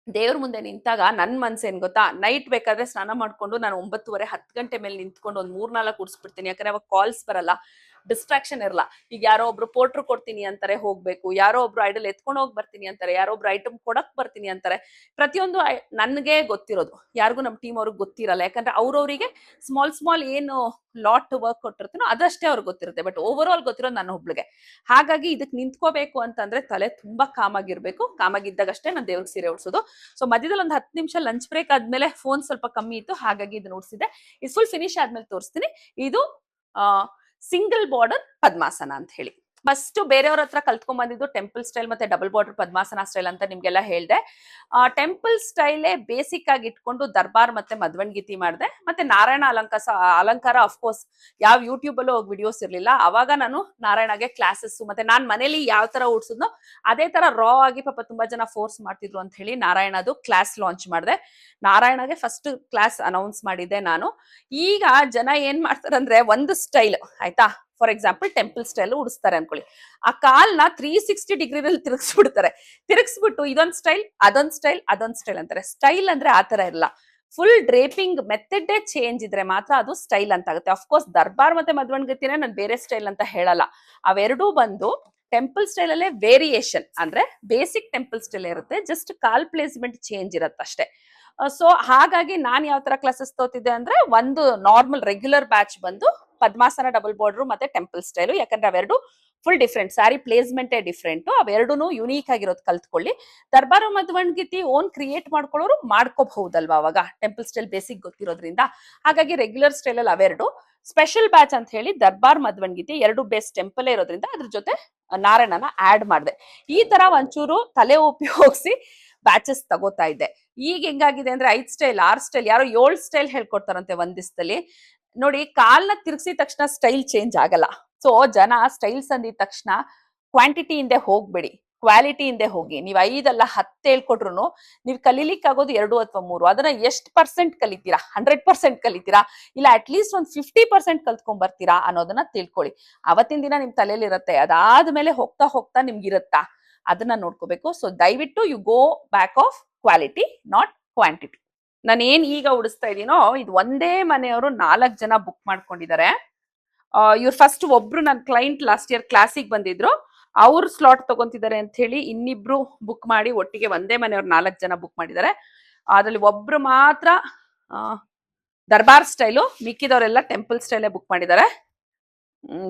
ದೇವ್ರ ಮುಂದೆ ನಿಂತಾಗ ನನ್ ಮನ್ಸೇನ್ ಗೊತ್ತಾ, ನೈಟ್ ಬೇಕಾದ್ರೆ ಸ್ನಾನ ಮಾಡ್ಕೊಂಡು ನಾನು 9:30 10 ಗಂಟೆ ಮೇಲೆ ನಿಂತ್ಕೊಂಡು ಒಂದು 3-4 ಉಡ್ಸ್ಬಿಡ್ತೀನಿ. ಯಾಕಂದ್ರೆ ಅವಾಗ ಕಾಲ್ಸ್ ಬರಲ್ಲ. ಡಿಸ್ಟ್ರಾಕ್ಷನ್ ಇರಲ್ಲ. ಈಗ ಯಾರೋ ಒಬ್ರು ಪೋಟ್ರು ಕೊಡ್ತೀನಿ ಅಂತಾರೆ ಹೋಗ್ಬೇಕು, ಯಾರೋ ಒಬ್ರು ಐಡಲ್ ಎತ್ಕೊಂಡು ಹೋಗಿ ಬರ್ತೀನಿ ಅಂತಾರೆ, ಯಾರೋ ಒಬ್ರು ಐಟಮ್ ಕೊಡಕ್ ಬರ್ತೀನಿ ಅಂತಾರೆ. ಪ್ರತಿಯೊಂದು ನನ್ಗೆ ಗೊತ್ತಿರೋದು, ಯಾರಿಗೂ ನಮ್ಮ ಟೀಮ್ ಅವ್ರಿಗೆ ಗೊತ್ತಿರಲ್ಲ. ಯಾಕಂದ್ರೆ ಅವ್ರವ್ರಿಗೆ ಸ್ಮಾಲ್ ಸ್ಮಾಲ್ ಏನು ಲಾಟ್ ವರ್ಕ್ ಕೊಟ್ಟಿರ್ತೀನೋ ಅದಷ್ಟೇ ಅವ್ರಿಗೆ ಗೊತ್ತಿರುತ್ತೆ. ಬಟ್ ಓವರ್ ಆಲ್ ಗೊತ್ತಿರೋದು ನನ್ನ ಒಬ್ಳಿಗೆ. ಹಾಗಾಗಿ ಇದಕ್ಕೆ ನಿಂತ್ಕೋಬೇಕು ಅಂತಂದ್ರೆ ತಲೆ ತುಂಬಾ ಕಾಮಾಗಿರ್ಬೇಕು. ಕಾಮಾಗಿದ್ದಾಗಷ್ಟೇ ನಾನು ದೇವ್ರಿಗೆ ಸೀರೆ ಉಡ್ಸೋದು. ಸೊ ಮಧ್ಯದಲ್ಲಿ ಒಂದು 10 ನಿಮಿಷ ಲಂಚ್ ಬ್ರೇಕ್ ಆದ್ಮೇಲೆ ಫೋನ್ ಸ್ವಲ್ಪ ಕಮ್ಮಿ ಇತ್ತು, ಹಾಗಾಗಿ ಇದನ್ನ ಉಡ್ಸಿದೆ. ಇದು ಫುಲ್ ಫಿನಿಶ್ ಆದ್ಮೇಲೆ ತೋರಿಸ್ತೀನಿ. ಇದು ಸಿಂಗಲ್ ಬಾರ್ಡರ್ ಪದ್ಮಾಸನ ಅಂತ ಹೇಳಿ. ಫಸ್ಟ್ ಬೇರೆಯವ್ರ ಹತ್ರ ಕಲ್ತ್ಕೊಂಡ್ ಬಂದಿದ್ದು ಟೆಂಪಲ್ ಸ್ಟೈಲ್ ಮತ್ತೆ ಡಬಲ್ ಬಾರ್ಡರ್ ಪದ್ಮಾಸನ ಸ್ಟೈಲ್ ಅಂತ ನಿಮ್ಗೆಲ್ಲ ಹೇಳ್ದೆ. ಟೆಂಪಲ್ ಸ್ಟೈಲೇ ಬೇಸಿಕ್ ಆಗಿ ಇಟ್ಕೊಂಡು ದರ್ಬಾರ್ ಮತ್ತೆ ಮಧ್ವನ್ಗೀತಿ ಮಾಡಿದೆ. ಮತ್ತೆ ನಾರಾಯಣ ಅಲಂಕಾರ ಅಫ್ಕೋರ್ಸ್ ಯಾವ ಯೂಟ್ಯೂಬ್ ಅಲ್ಲೂ ಹೋಗಿ ವಿಡಿಯೋಸ್ ಇರ್ಲಿಲ್ಲ. ಅವಾಗ ನಾನು ನಾರಾಯಣಗೆ ಕ್ಲಾಸಸ್ ಮತ್ತೆ ನಾನ್ ಮನೇಲಿ ಯಾವ ತರ ಉಡ್ಸಿದ್ನೋ ಅದೇ ತರ ರಾ ಆಗಿ ಪಾಪ ತುಂಬಾ ಜನ ಫೋರ್ಸ್ ಮಾಡ್ತಿದ್ರು ಅಂತ ಹೇಳಿ ನಾರಾಯಣದು ಕ್ಲಾಸ್ ಲಾಂಚ್ ಮಾಡಿದೆ. ನಾರಾಯಣಗೆ ಫಸ್ಟ್ ಕ್ಲಾಸ್ ಅನೌನ್ಸ್ ಮಾಡಿದ್ದೆ ನಾನು. ಈಗ ಜನ ಏನ್ ಮಾಡ್ತಾರಂದ್ರೆ ಒಂದು ಸ್ಟೈಲ್ ಆಯ್ತಾ, ಫಾರ್ ಎಕ್ಸಾಂಪಲ್ ಟೆಂಪಲ್ ಸ್ಟೈಲ್ ಉಡಿಸ್ತಾರೆ ಅನ್ಕೊಳ್ಳಿ, ಆ ಕಾಲ್ನ 360 ಡಿಗ್ರಿನಲ್ಲಿ ತಿರುಗಿಸ್ಬಿಡ್ತಾರೆ. ತಿರುಗಿಸ್ಬಿಟ್ಟು ಇದೊಂದ್ ಸ್ಟೈಲ್ ಅದೊಂದ್ ಸ್ಟೈಲ್ ಅದೊಂದ್ ಸ್ಟೈಲ್ ಅಂತಾರೆ. ಸ್ಟೈಲ್ ಅಂದ್ರೆ ಆತರ ಇರಲ್ಲ, ಫುಲ್ ಡ್ರೇಪಿಂಗ್ ಮೆಥಡ್ ಚೇಂಜ್ ಇದ್ರೆ ಮಾತ್ರ ಅದು ಸ್ಟೈಲ್ ಅಂತ ಆಗುತ್ತೆ. ಅಫ್ಕೋರ್ಸ್ ದರ್ಬಾರ್ ಮತ್ತೆ ಮಧ್ವನ್ಗತಿನೇ ನಾನು ಬೇರೆ ಸ್ಟೈಲ್ ಅಂತ ಹೇಳಲ್ಲ. ಅವೆರಡೂ ಬಂದು ಟೆಂಪಲ್ ಸ್ಟೈಲ್ ಅಲ್ಲೇ ವೇರಿಯೇಷನ್, ಅಂದ್ರೆ ಬೇಸಿಕ್ ಟೆಂಪಲ್ ಸ್ಟೈಲ್ ಇರುತ್ತೆ, ಜಸ್ಟ್ ಕಾಲ್ ಪ್ಲೇಸ್ಮೆಂಟ್ ಚೇಂಜ್ ಇರುತ್ತೆ ಅಷ್ಟೇ. ಸೊ ಹಾಗಾಗಿ ನಾನ್ ಯಾವ ತರ ಕ್ಲಾಸಸ್ ತೋತಿದ್ದೆ ಅಂದ್ರೆ ಒಂದು ನಾರ್ಮಲ್ ರೆಗ್ಯುಲರ್ ಬ್ಯಾಚ್ ಬಂದು ಪದ್ಮಾಸನ ಡಬಲ್ ಬಾರ್ಡರ್ ಮತ್ತೆ ಟೆಂಪಲ್ ಸ್ಟೈಲು. ಯಾಕಂದ್ರೆ ಅವೆರಡು ಫುಲ್ ಡಿಫ್ರೆಂಟ್, ಸ್ಯಾರಿ ಪ್ಲೇಸ್ಮೆಂಟೇ ಡಿಫ್ರೆಂಟ್, ಅವೆರಡೂ ಯುನೀಕ್ ಆಗಿರೋದು ಕಲ್ತ್ಕೊಳ್ಳಿ. ದರ್ಬಾರು ಮಧ್ವನ್ಗೀತಿ ಓನ್ ಕ್ರಿಯೇಟ್ ಮಾಡ್ಕೊಳ್ಳೋರು ಮಾಡ್ಕೋಬಹುದಲ್ವಾ ಅವಾಗ, ಟೆಂಪಲ್ ಸ್ಟೈಲ್ ಬೇಸಿಕ್ ಗೊತ್ತಿರೋದ್ರಿಂದ. ಹಾಗಾಗಿ ರೆಗ್ಯುಲರ್ ಸ್ಟೈಲ್ ಅಲ್ಲಿ ಅವೆರಡು, ಸ್ಪೆಷಲ್ ಬ್ಯಾಚ್ ಅಂತ ಹೇಳಿ ದರ್ಬಾರ್ ಮಧ್ವನ್ಗೀತಿ ಎರಡು ಬೇಸ್ ಟೆಂಪಲ್ ಇರೋದ್ರಿಂದ ಅದ್ರ ಜೊತೆ ನಾರಾಯಣನ ಆಡ್ ಮಾಡಿದೆ. ಈ ತರ ಒಂಚೂರು ತಲೆ ಉಪಯೋಗಿಸಿ ಬ್ಯಾಚಸ್ ತಗೋತಾ ಇದ್ದೆ. ಈಗ ಹೆಂಗಾಗಿದೆ ಅಂದ್ರೆ 5 ಸ್ಟೈಲ್ 6 ಸ್ಟೈಲ್, ಯಾರೋ 7 ಸ್ಟೈಲ್ ಹೇಳ್ಕೊಡ್ತಾರಂತೆ ಒಂದ್ ದಿವಸದಲ್ಲಿ. ನೋಡಿ, ಕಾಲ್ನ ತಿರ್ಗಿಸಿದ ತಕ್ಷಣ ಸ್ಟೈಲ್ ಚೇಂಜ್ ಆಗಲ್ಲ. ಸೊ ಜನ ಸ್ಟೈಲ್ಸ್ ಅಂದಿದ ತಕ್ಷಣ ಕ್ವಾಂಟಿಟಿ ಇಂದೆ ಹೋಗ್ಬೇಡಿ, ಕ್ವಾಲಿಟಿ ಇಂದೆ ಹೋಗಿ. ನೀವು 5 ಅಲ್ಲ 10 ಹೇಳ್ಕೊಟ್ರು ನೀವು ಕಲೀಲಿಕ್ಕೆ ಆಗೋದು 2 ಅಥವಾ 3. ಅದನ್ನ ಎಷ್ಟು ಪರ್ಸೆಂಟ್ ಕಲಿತೀರಾ? 100% ಕಲಿತೀರಾ, ಇಲ್ಲ ಅಟ್ ಲೀಸ್ಟ್ ಒಂದು 50% ಕಲ್ತ್ಕೊಂಡ್ ಬರ್ತೀರಾ ಅನ್ನೋದನ್ನ ತಿಳ್ಕೊಳ್ಳಿ. ಅವತ್ತಿನ ದಿನ ನಿಮ್ ತಲೆಯಲ್ಲಿ ಇರುತ್ತೆ, ಅದಾದ್ಮೇಲೆ ಹೋಗ್ತಾ ಹೋಗ್ತಾ ನಿಮ್ಗಿರುತ್ತಾ ಅದನ್ನ ನೋಡ್ಕೋಬೇಕು. ಸೊ ದಯವಿಟ್ಟು you go back of quality not quantity. ನಾನು ಏನ್ ಈಗ ಉಡಿಸ್ತಾ ಇದೀನೋ ಇದು ಒಂದೇ ಮನೆಯವರು 4 ಜನ ಬುಕ್ ಮಾಡ್ಕೊಂಡಿದ್ದಾರೆ. ಇವ್ರು ಫಸ್ಟ್ ಒಬ್ರು ನನ್ನ ಕ್ಲೈಂಟ್ ಲಾಸ್ಟ್ ಇಯರ್ ಕ್ಲಾಸಿಗೆ ಬಂದಿದ್ರು, ಅವ್ರು ಸ್ಲಾಟ್ ತಗೊಂತಿದ್ದಾರೆ ಅಂತ ಹೇಳಿ ಇನ್ನಿಬ್ರು ಬುಕ್ ಮಾಡಿ ಒಟ್ಟಿಗೆ ಒಂದೇ ಮನೆಯವ್ರು 4 ಜನ ಬುಕ್ ಮಾಡಿದ್ದಾರೆ. ಅದ್ರಲ್ಲಿ ಒಬ್ರು ಮಾತ್ರ ದರ್ಬಾರ್ ಸ್ಟೈಲು, ಮಿಕ್ಕಿದವರೆಲ್ಲ ಟೆಂಪಲ್ ಸ್ಟೈಲೇ ಬುಕ್ ಮಾಡಿದ್ದಾರೆ.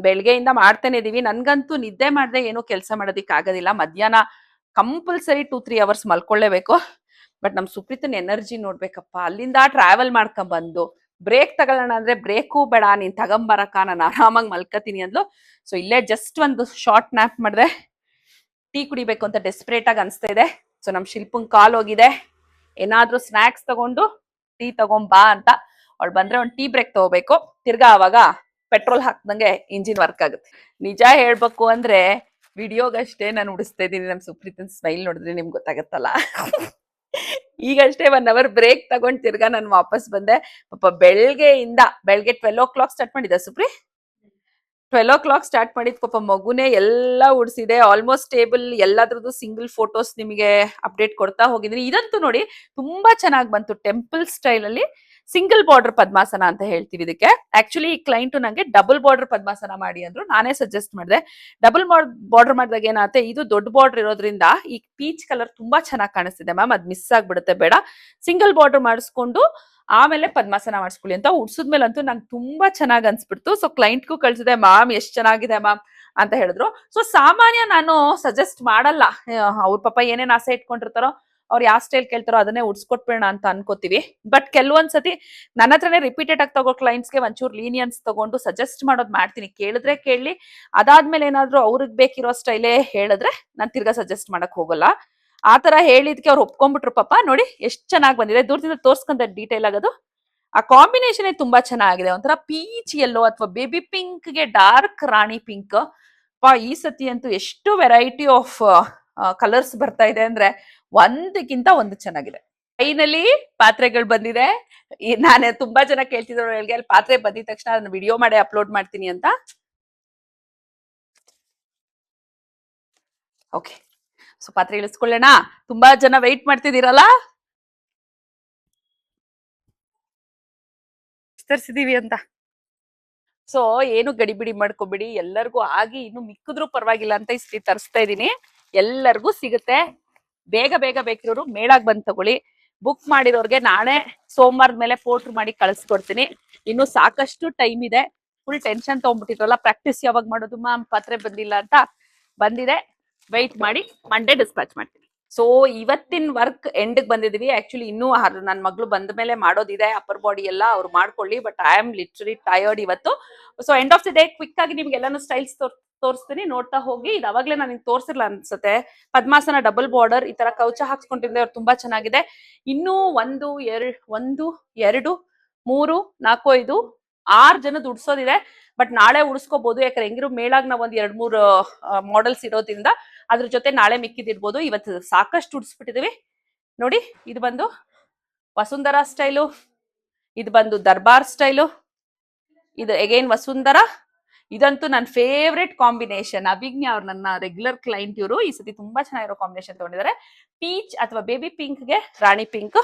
ಬೆಳಗ್ಗೆಯಿಂದ ಮಾಡ್ತಾನೆ ಇದೀವಿ. ನನ್ಗಂತೂ ನಿದ್ದೆ ಮಾಡದೆ ಏನೂ ಕೆಲಸ ಮಾಡೋದಿಕ್ ಆಗೋದಿಲ್ಲ. ಮಧ್ಯಾಹ್ನ ಕಂಪಲ್ಸರಿ 2-3 ಅವರ್ಸ್ ಮಲ್ಕೊಳ್ಳೇಬೇಕು. ಬಟ್ ನಮ್ ಸುಪ್ರೀತನ ಎನರ್ಜಿ ನೋಡ್ಬೇಕಪ್ಪ. ಅಲ್ಲಿಂದ ಟ್ರಾವೆಲ್ ಮಾಡ್ಕೊಂಡ್ ಬಂದು ಬ್ರೇಕ್ ತಗೊಳ್ಳೋಣ ಅಂದ್ರೆ ಬ್ರೇಕು ಬೇಡ, ನೀನ್ ತಗೊಂಬರಕ, ನಾನು ಆರಾಮಾಗಿ ಮಲ್ಕತೀನಿ ಅಂದ್ಲು. ಸೊ ಇಲ್ಲೇ ಜಸ್ಟ್ ಒಂದು ಶಾರ್ಟ್ ನ್ಯಾಪ್ ಮಾಡಿದೆ. ಟೀ ಕುಡಿಬೇಕು ಅಂತ ಡೆಸ್ಪರೇಟ್ ಆಗಿ ಅನ್ಸ್ತಾ ಇದೆ. ಸೊ ನಮ್ ಶಿಲ್ಪಂಗ್ ಕಾಲ್ ಹೋಗಿದೆ, ಏನಾದ್ರೂ ಸ್ನಾಕ್ಸ್ ತಗೊಂಡು ಟೀ ತಗೊಂಬಾ ಅಂತ. ಅವಳು ಬಂದ್ರೆ ಒಂದು ಟೀ ಬ್ರೇಕ್ ತಗೋಬೇಕು. ತಿರ್ಗಾ ಅವಾಗ ಪೆಟ್ರೋಲ್ ಹಾಕ್ದಂಗೆ ಇಂಜಿನ್ ವರ್ಕ್ ಆಗುತ್ತೆ. ನಿಜ ಹೇಳ್ಬೇಕು ಅಂದ್ರೆ ವಿಡಿಯೋಗಷ್ಟೇ ನಾನು ಉಡಿಸ್ತಾ ಇದ್ದೀನಿ. ನಮ್ ಸುಪ್ರೀತನ್ ಸ್ಮೈಲ್ ನೋಡಿದ್ರೆ ನಿಮ್ಗೆ ಗೊತ್ತಾಗತ್ತಲ್ಲ. ಈಗಷ್ಟೇ 1 ಅವರ್ ಬ್ರೇಕ್ ತಗೊಂಡ್ ತಿರ್ಗಾ ನಾನು ವಾಪಸ್ ಬಂದೆ. ಪಾಪ ಬೆಳಗ್ಗೆ 12 o'clock ಸ್ಟಾರ್ಟ್ ಮಾಡಿದ್ದೆ ಸುಪ್ರಿ. 12 o'clock ಸ್ಟಾರ್ಟ್ ಮಾಡಿದ್ ಪಾಪ ಮಗುನೇ ಎಲ್ಲ ಉಡ್ಸಿದೆ. ಆಲ್ಮೋಸ್ಟ್ ಟೇಬಲ್ ಎಲ್ಲದ್ರದ್ದು ಸಿಂಗಲ್ ಫೋಟೋಸ್ ನಿಮಗೆ ಅಪ್ಡೇಟ್ ಕೊಡ್ತಾ ಹೋಗಿದ್ದೀನಿ. ಇದಂತೂ ನೋಡಿ ತುಂಬಾ ಚೆನ್ನಾಗಿ ಬಂತು. ಟೆಂಪಲ್ ಸ್ಟೈಲ್ ಅಲ್ಲಿ ಸಿಂಗಲ್ ಬಾರ್ಡರ್ ಪದ್ಮಾಸನ ಅಂತ ಹೇಳ್ತೀವಿ ಇದಕ್ಕೆ. ಆಕ್ಚುಲಿ ಈ ಕ್ಲೈಂಟ್ ನಂಗೆ ಡಬಲ್ ಬಾರ್ಡರ್ ಪದ್ಮಾಸನ ಮಾಡಿ ಅಂದ್ರು, ನಾನೇ ಸಜೆಸ್ಟ್ ಮಾಡಿದೆ. ಡಬಲ್ ಬಾರ್ಡರ್ ಮಾಡಿದಾಗ ಏನಾಗುತ್ತೆ, ಇದು ದೊಡ್ಡ ಬಾರ್ಡರ್ ಇರೋದ್ರಿಂದ ಈ ಪೀಚ್ ಕಲರ್ ತುಂಬಾ ಚೆನ್ನಾಗಿ ಕಾಣಿಸ್ತಿದೆ ಮ್ಯಾಮ್, ಅದ್ ಮಿಸ್ ಆಗ್ಬಿಡುತ್ತೆ, ಬೇಡ ಸಿಂಗಲ್ ಬಾರ್ಡರ್ ಮಾಡಿಸ್ಕೊಂಡು ಆಮೇಲೆ ಪದ್ಮಾಸನ ಮಾಡಿಸ್ಕೊಳ್ಳಿ ಅಂತ. ಉಡ್ಸಿದ್ಮೇಲಂತೂ ನಂಗೆ ತುಂಬಾ ಚೆನ್ನಾಗಿ ಅನ್ಸ್ಬಿಡ್ತು. ಸೊ ಕ್ಲೈಂಟ್ಗೂ ಕಳ್ಸಿದೆ, ಮ್ಯಾಮ್ ಎಷ್ಟ್ ಚೆನ್ನಾಗಿದೆ ಮ್ಯಾಮ್ ಅಂತ ಹೇಳಿದ್ರು. ಸೊ ಸಾಮಾನ್ಯ ನಾನು ಸಜೆಸ್ಟ್ ಮಾಡಲ್ಲ, ಅವ್ರ ಪಾಪ ಏನೇನ್ ಆಸೆ ಇಟ್ಕೊಂಡಿರ್ತಾರೋ, ಅವ್ರು ಯಾವ ಸ್ಟೈಲ್ ಕೇಳ್ತಾರೋ ಅದನ್ನೇ ಉಡ್ಸ್ಕೊಟ್ಬೇಡ ಅಂತ ಅನ್ಕೋತೀವಿ. ಬಟ್ ಕೆಲವೊಂದ್ಸತಿ ನನ್ನ ಹತ್ರನೇ ರಿಪೀಟೆಡ್ ಆಗಿ ತಗೋ ಕ್ಲೈಂಟ್ಸ್ಗೆ ಒಂಚೂರು ಲೀನಿಯನ್ಸ್ ತಗೊಂಡು ಸಜೆಸ್ಟ್ ಮಾಡೋದು ಮಾಡ್ತೀನಿ. ಕೇಳಿದ್ರೆ ಕೇಳಿ, ಅದಾದ್ಮೇಲೆ ಏನಾದ್ರು ಅವ್ರಿಗೆ ಬೇಕಿರೋ ಸ್ಟೈಲೇ ಹೇಳಿದ್ರೆ ನಾನು ತಿರ್ಗಾ ಸಜೆಸ್ಟ್ ಮಾಡಕ್ ಹೋಗಲ್ಲ. ಆತರ ಹೇಳಿದ್ಕೆ ಅವ್ರು ಒಪ್ಕೊಂಡ್ಬಿಟ್ರು ಪಾಪ. ನೋಡಿ ಎಷ್ಟ್ ಚೆನ್ನಾಗಿ ಬಂದಿದೆ, ದೂರದಿಂದ ತೋರ್ಸ್ಕೊಂತ ಡೀಟೇಲ್ ಆಗೋದು. ಆ ಕಾಂಬಿನೇಷನ್ ತುಂಬಾ ಚೆನ್ನಾಗಿದೆ, ಒಂಥರ ಪೀಚ್ ಎಲ್ಲೋ ಅಥವಾ ಬೇಬಿ ಪಿಂಕ್ ಗೆ ಡಾರ್ಕ್ ರಾಣಿ ಪಿಂಕ್. ಈ ಸತಿ ಅಂತೂ ಎಷ್ಟು ವೆರೈಟಿ ಆಫ್ ಕಲರ್ಸ್ ಬರ್ತಾ ಇದೆ ಅಂದ್ರೆ ಒಂದಕ್ಕಿಂತ ಒಂದು ಚೆನ್ನಾಗಿದೆ. ಫೈನಲಿ ಪಾತ್ರೆಗಳು ಬಂದಿದೆ. ನಾನು ತುಂಬಾ ಜನ ಕೇಳ್ತಿದ್ರು ಅಲ್ಲಿ ಪಾತ್ರೆ ಬಂದಿದ ತಕ್ಷಣ ಅದನ್ನ ವಿಡಿಯೋ ಮಾಡಿ ಅಪ್ಲೋಡ್ ಮಾಡ್ತೀನಿ ಅಂತ. ಓಕೆ, ಸೊ ಪಾತ್ರೆ ಇಳಿಸ್ಕೊಳ್ಳೋಣ. ತುಂಬಾ ಜನ ವೆಯ್ಟ್ ಮಾಡ್ತಿದ್ದೀರಲ್ಲ, ತರಿಸಿದೀವಿ ಅಂತ. ಸೊ ಏನು ಗಡಿಬಿಡಿ ಮಾಡ್ಕೊಬಿಡಿ, ಎಲ್ಲರಿಗೂ ಆಗಿ ಇನ್ನು ಮಿಕ್ಕಿದ್ರು ಪರವಾಗಿಲ್ಲ ಅಂತ ಇಸ್ತ್ರಿ ತರಿಸ್ತಾ ಇದೀನಿ. ಎಲ್ಲರಿಗೂ ಸಿಗುತ್ತೆ. ಬೇಗ ಬೇಗ ಬೇಕಿರೋರು ಮೇಳಾಗ್ ಬಂದ್ ತಗೊಳ್ಳಿ. ಬುಕ್ ಮಾಡಿರೋರ್ಗೆ ನಾಳೆ ಸೋಮವಾರದ ಮೇಲೆ ಪೋರ್ಟರ್ ಮಾಡಿ ಕಳಿಸ್ಕೊಡ್ತೀನಿ. ಇನ್ನು ಸಾಕಷ್ಟು ಟೈಮ್ ಇದೆ. ಫುಲ್ ಟೆನ್ಷನ್ ತಗೊಂಡ್ಬಿಟ್ಟಿದ್ರಲ್ಲ, ಪ್ರಾಕ್ಟೀಸ್ ಯಾವಾಗ ಮಾಡೋದು ಮ್ಯಾಮ್, ಪಾತ್ರೆ ಬಂದಿಲ್ಲ ಅಂತ. ಬಂದಿದೆ, ವೆಯ್ಟ್ ಮಾಡಿ, ಮಂಡೇ ಡಿಸ್ಪ್ಯಾಚ್ ಮಾಡ್ತೀನಿ. ಸೊ ಇವತ್ತಿನ ವರ್ಕ್ ಎಂಡ್ ಬಂದಿದೀವಿ. ಆಕ್ಚುಲಿ ಇನ್ನೂ ನನ್ನ ಮಗಳು ಬಂದ ಮೇಲೆ ಮಾಡೋದಿದೆ, ಅಪ್ಪರ್ ಬಾಡಿ ಎಲ್ಲ ಅವ್ರು ಮಾಡ್ಕೊಳ್ಳಿ. But I am literally tired ಇವತ್ತು. So end of the day quick ಆಗಿ ನಿಮ್ಗೆ ಎಲ್ಲಾನು ಸ್ಟೈಲ್ಸ್ ತೋರಿಸ್ತೀನಿ, ನೋಡ್ತಾ ಹೋಗಿ. ಇದು ಅವಾಗ್ಲೇ ನಾನು ನಿಮ್ಗೆ ತೋರಿಸಿರ್ಲ ಅನ್ಸುತ್ತೆ. ಪದ್ಮಾಸನ ಡಬಲ್ ಬಾರ್ಡರ್ ಈ ತರ ಕವಚ ಹಾಕ್ಸ್ಕೊಂಡಿದ್ರೆ ಅವ್ರು ತುಂಬಾ ಚೆನ್ನಾಗಿದೆ. ಇನ್ನೂ 1 2 3 4 5 6 ಜನದ ಉಡ್ಸೋದಿದೆ. ಬಟ್ ನಾಳೆ ಉಡ್ಸ್ಕೋಬಹುದು, ಯಾಕಂದ್ರೆ ಹೆಂಗಿರು ಮೇಳಾಗ್ ನಾವ್ ಒಂದ್ 2-3 ಮಾಡೆಲ್ಸ್ ಇರೋದ್ರಿಂದ ಅದ್ರ ಜೊತೆ ನಾಳೆ ಮಿಕ್ಕಿದಿರ್ಬೋದು. ಇವತ್ತು ಸಾಕಷ್ಟು ಉಡ್ಸ್ಬಿಟ್ಟಿದೀವಿ ನೋಡಿ. ಇದು ಬಂದು ವಸುಂಧರಾ ಸ್ಟೈಲು, ಇದು ಬಂದು ದರ್ಬಾರ್ ಸ್ಟೈಲು, ಇದು ಅಗೈನ್ ವಸುಂಧರಾ. ಇದಂತೂ ನನ್ನ ಫೇವ್ರೆಟ್ ಕಾಂಬಿನೇಷನ್. ಅಭಿಜ್ಞಾ ಅವ್ರು ನನ್ನ ರೆಗ್ಯುಲರ್ ಕ್ಲೈಂಟ್, ಇವರು ಈ ಸತಿ ತುಂಬಾ ಚೆನ್ನಾಗಿರೋ ಕಾಂಬಿನೇಷನ್ ತಗೊಂಡಿದ್ದಾರೆ. ಪೀಚ್ ಅಥವಾ ಬೇಬಿ ಪಿಂಕ್ಗೆ ರಾಣಿ ಪಿಂಕ್.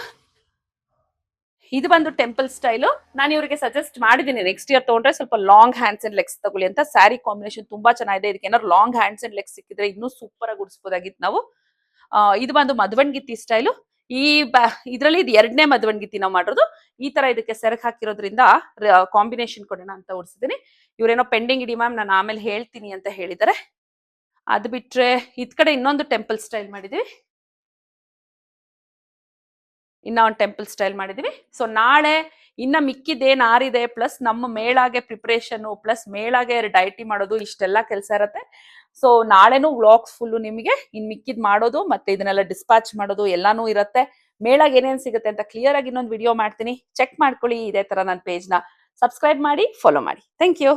ಇದು ಬಂದು ಟೆಂಪಲ್ ಸ್ಟೈಲು. ನಾನು ಇವರಿಗೆ ಸಜೆಸ್ಟ್ ಮಾಡಿದ್ದೀನಿ ನೆಕ್ಸ್ಟ್ ಇಯರ್ ತಗೊಂಡ್ರೆ ಸ್ವಲ್ಪ ಲಾಂಗ್ ಹ್ಯಾಂಡ್ಸ್ ಅಂಡ್ ಲೆಗ್ಸ್ ತಗೊಳ್ಳಿ ಅಂತ. ಸ್ಯಾರಿ ಕಾಂಬಿನೇಷನ್ ತುಂಬಾ ಚೆನ್ನಾಗಿದೆ. ಇದಕ್ಕೆ ಏನಾದ್ರು ಲಾಂಗ್ ಹ್ಯಾಂಡ್ಸ್ ಅಂಡ್ ಲೆಗ್ಸ್ ಸಿಕ್ಕಿದ್ರೆ ಇನ್ನೂ ಸೂಪರ್ ಆಗಿ ಉಡಿಸಬಹುದಾಗಿತ್ತು ನಾವು. ಇದು ಬಂದು ಮಧುವನ್ಗಿತ್ತಿ ಸ್ಟೈಲು. ಇದ್ರಲ್ಲಿ ಇದು 2ನೇ ಮಧುವನ್ಗಿತ್ತಿ ನಾವು ಮಾಡಿರೋದು. ಈ ತರ ಇದಕ್ಕೆ ಸೆರಕ್ ಹಾಕಿರೋದ್ರಿಂದ ಕಾಂಬಿನೇಷನ್ ಕೊಡೋಣ ಅಂತ ಉಡ್ಸಿದ್ದೀನಿ. ಇವ್ರೇನೋ ಪೆಂಡಿಂಗ್ ಇಡಿ ಮ್ಯಾಮ್, ನಾನು ಆಮೇಲೆ ಹೇಳ್ತೀನಿ ಅಂತ ಹೇಳಿದ್ದಾರೆ. ಅದು ಬಿಟ್ರೆ ಇದ್ ಕಡೆ ಇನ್ನೊಂದು ಟೆಂಪಲ್ ಸ್ಟೈಲ್ ಮಾಡಿದೀವಿ. ಇನ್ನ ಒಂದು ಟೆಂಪಲ್ ಸ್ಟೈಲ್ ಮಾಡಿದೀವಿ. ಸೊ ನಾಳೆ ಇನ್ನ ಮಿಕ್ಕಿದೇನ್ ಆರಿದೆ, ಪ್ಲಸ್ ನಮ್ಮ ಮೇಳಾಗೆ ಪ್ರಿಪರೇಷನ್, ಪ್ಲಸ್ ಮೇಳಾಗೆ ಡೈಟಿ ಮಾಡೋದು, ಇಷ್ಟೆಲ್ಲ ಕೆಲಸ ಇರುತ್ತೆ. ಸೊ ನಾಳೆನೂ ವ್ಲಾಗ್ಸ್ ಫುಲ್ಲು ನಿಮಗೆ ಇನ್ ಮಿಕ್ಕಿದ್ ಮಾಡೋದು ಮತ್ತೆ ಇದನ್ನೆಲ್ಲ ಡಿಸ್ಪ್ಯಾಚ್ ಮಾಡೋದು ಎಲ್ಲಾನು ಇರುತ್ತೆ. ಮೇಳಾಗ ಏನೇನ್ ಸಿಗುತ್ತೆ ಅಂತ ಕ್ಲಿಯರ್ ಆಗಿ ಇನ್ನೊಂದು ವಿಡಿಯೋ ಮಾಡ್ತೀನಿ. ಚೆಕ್ ಮಾಡ್ಕೊಳ್ಳಿ. ಇದೇ ತರ ನನ್ನ ಪೇಜ್ನ ಸಬ್ಸ್ಕ್ರೈಬ್ ಮಾಡಿ, ಫಾಲೋ ಮಾಡಿ. Thank you.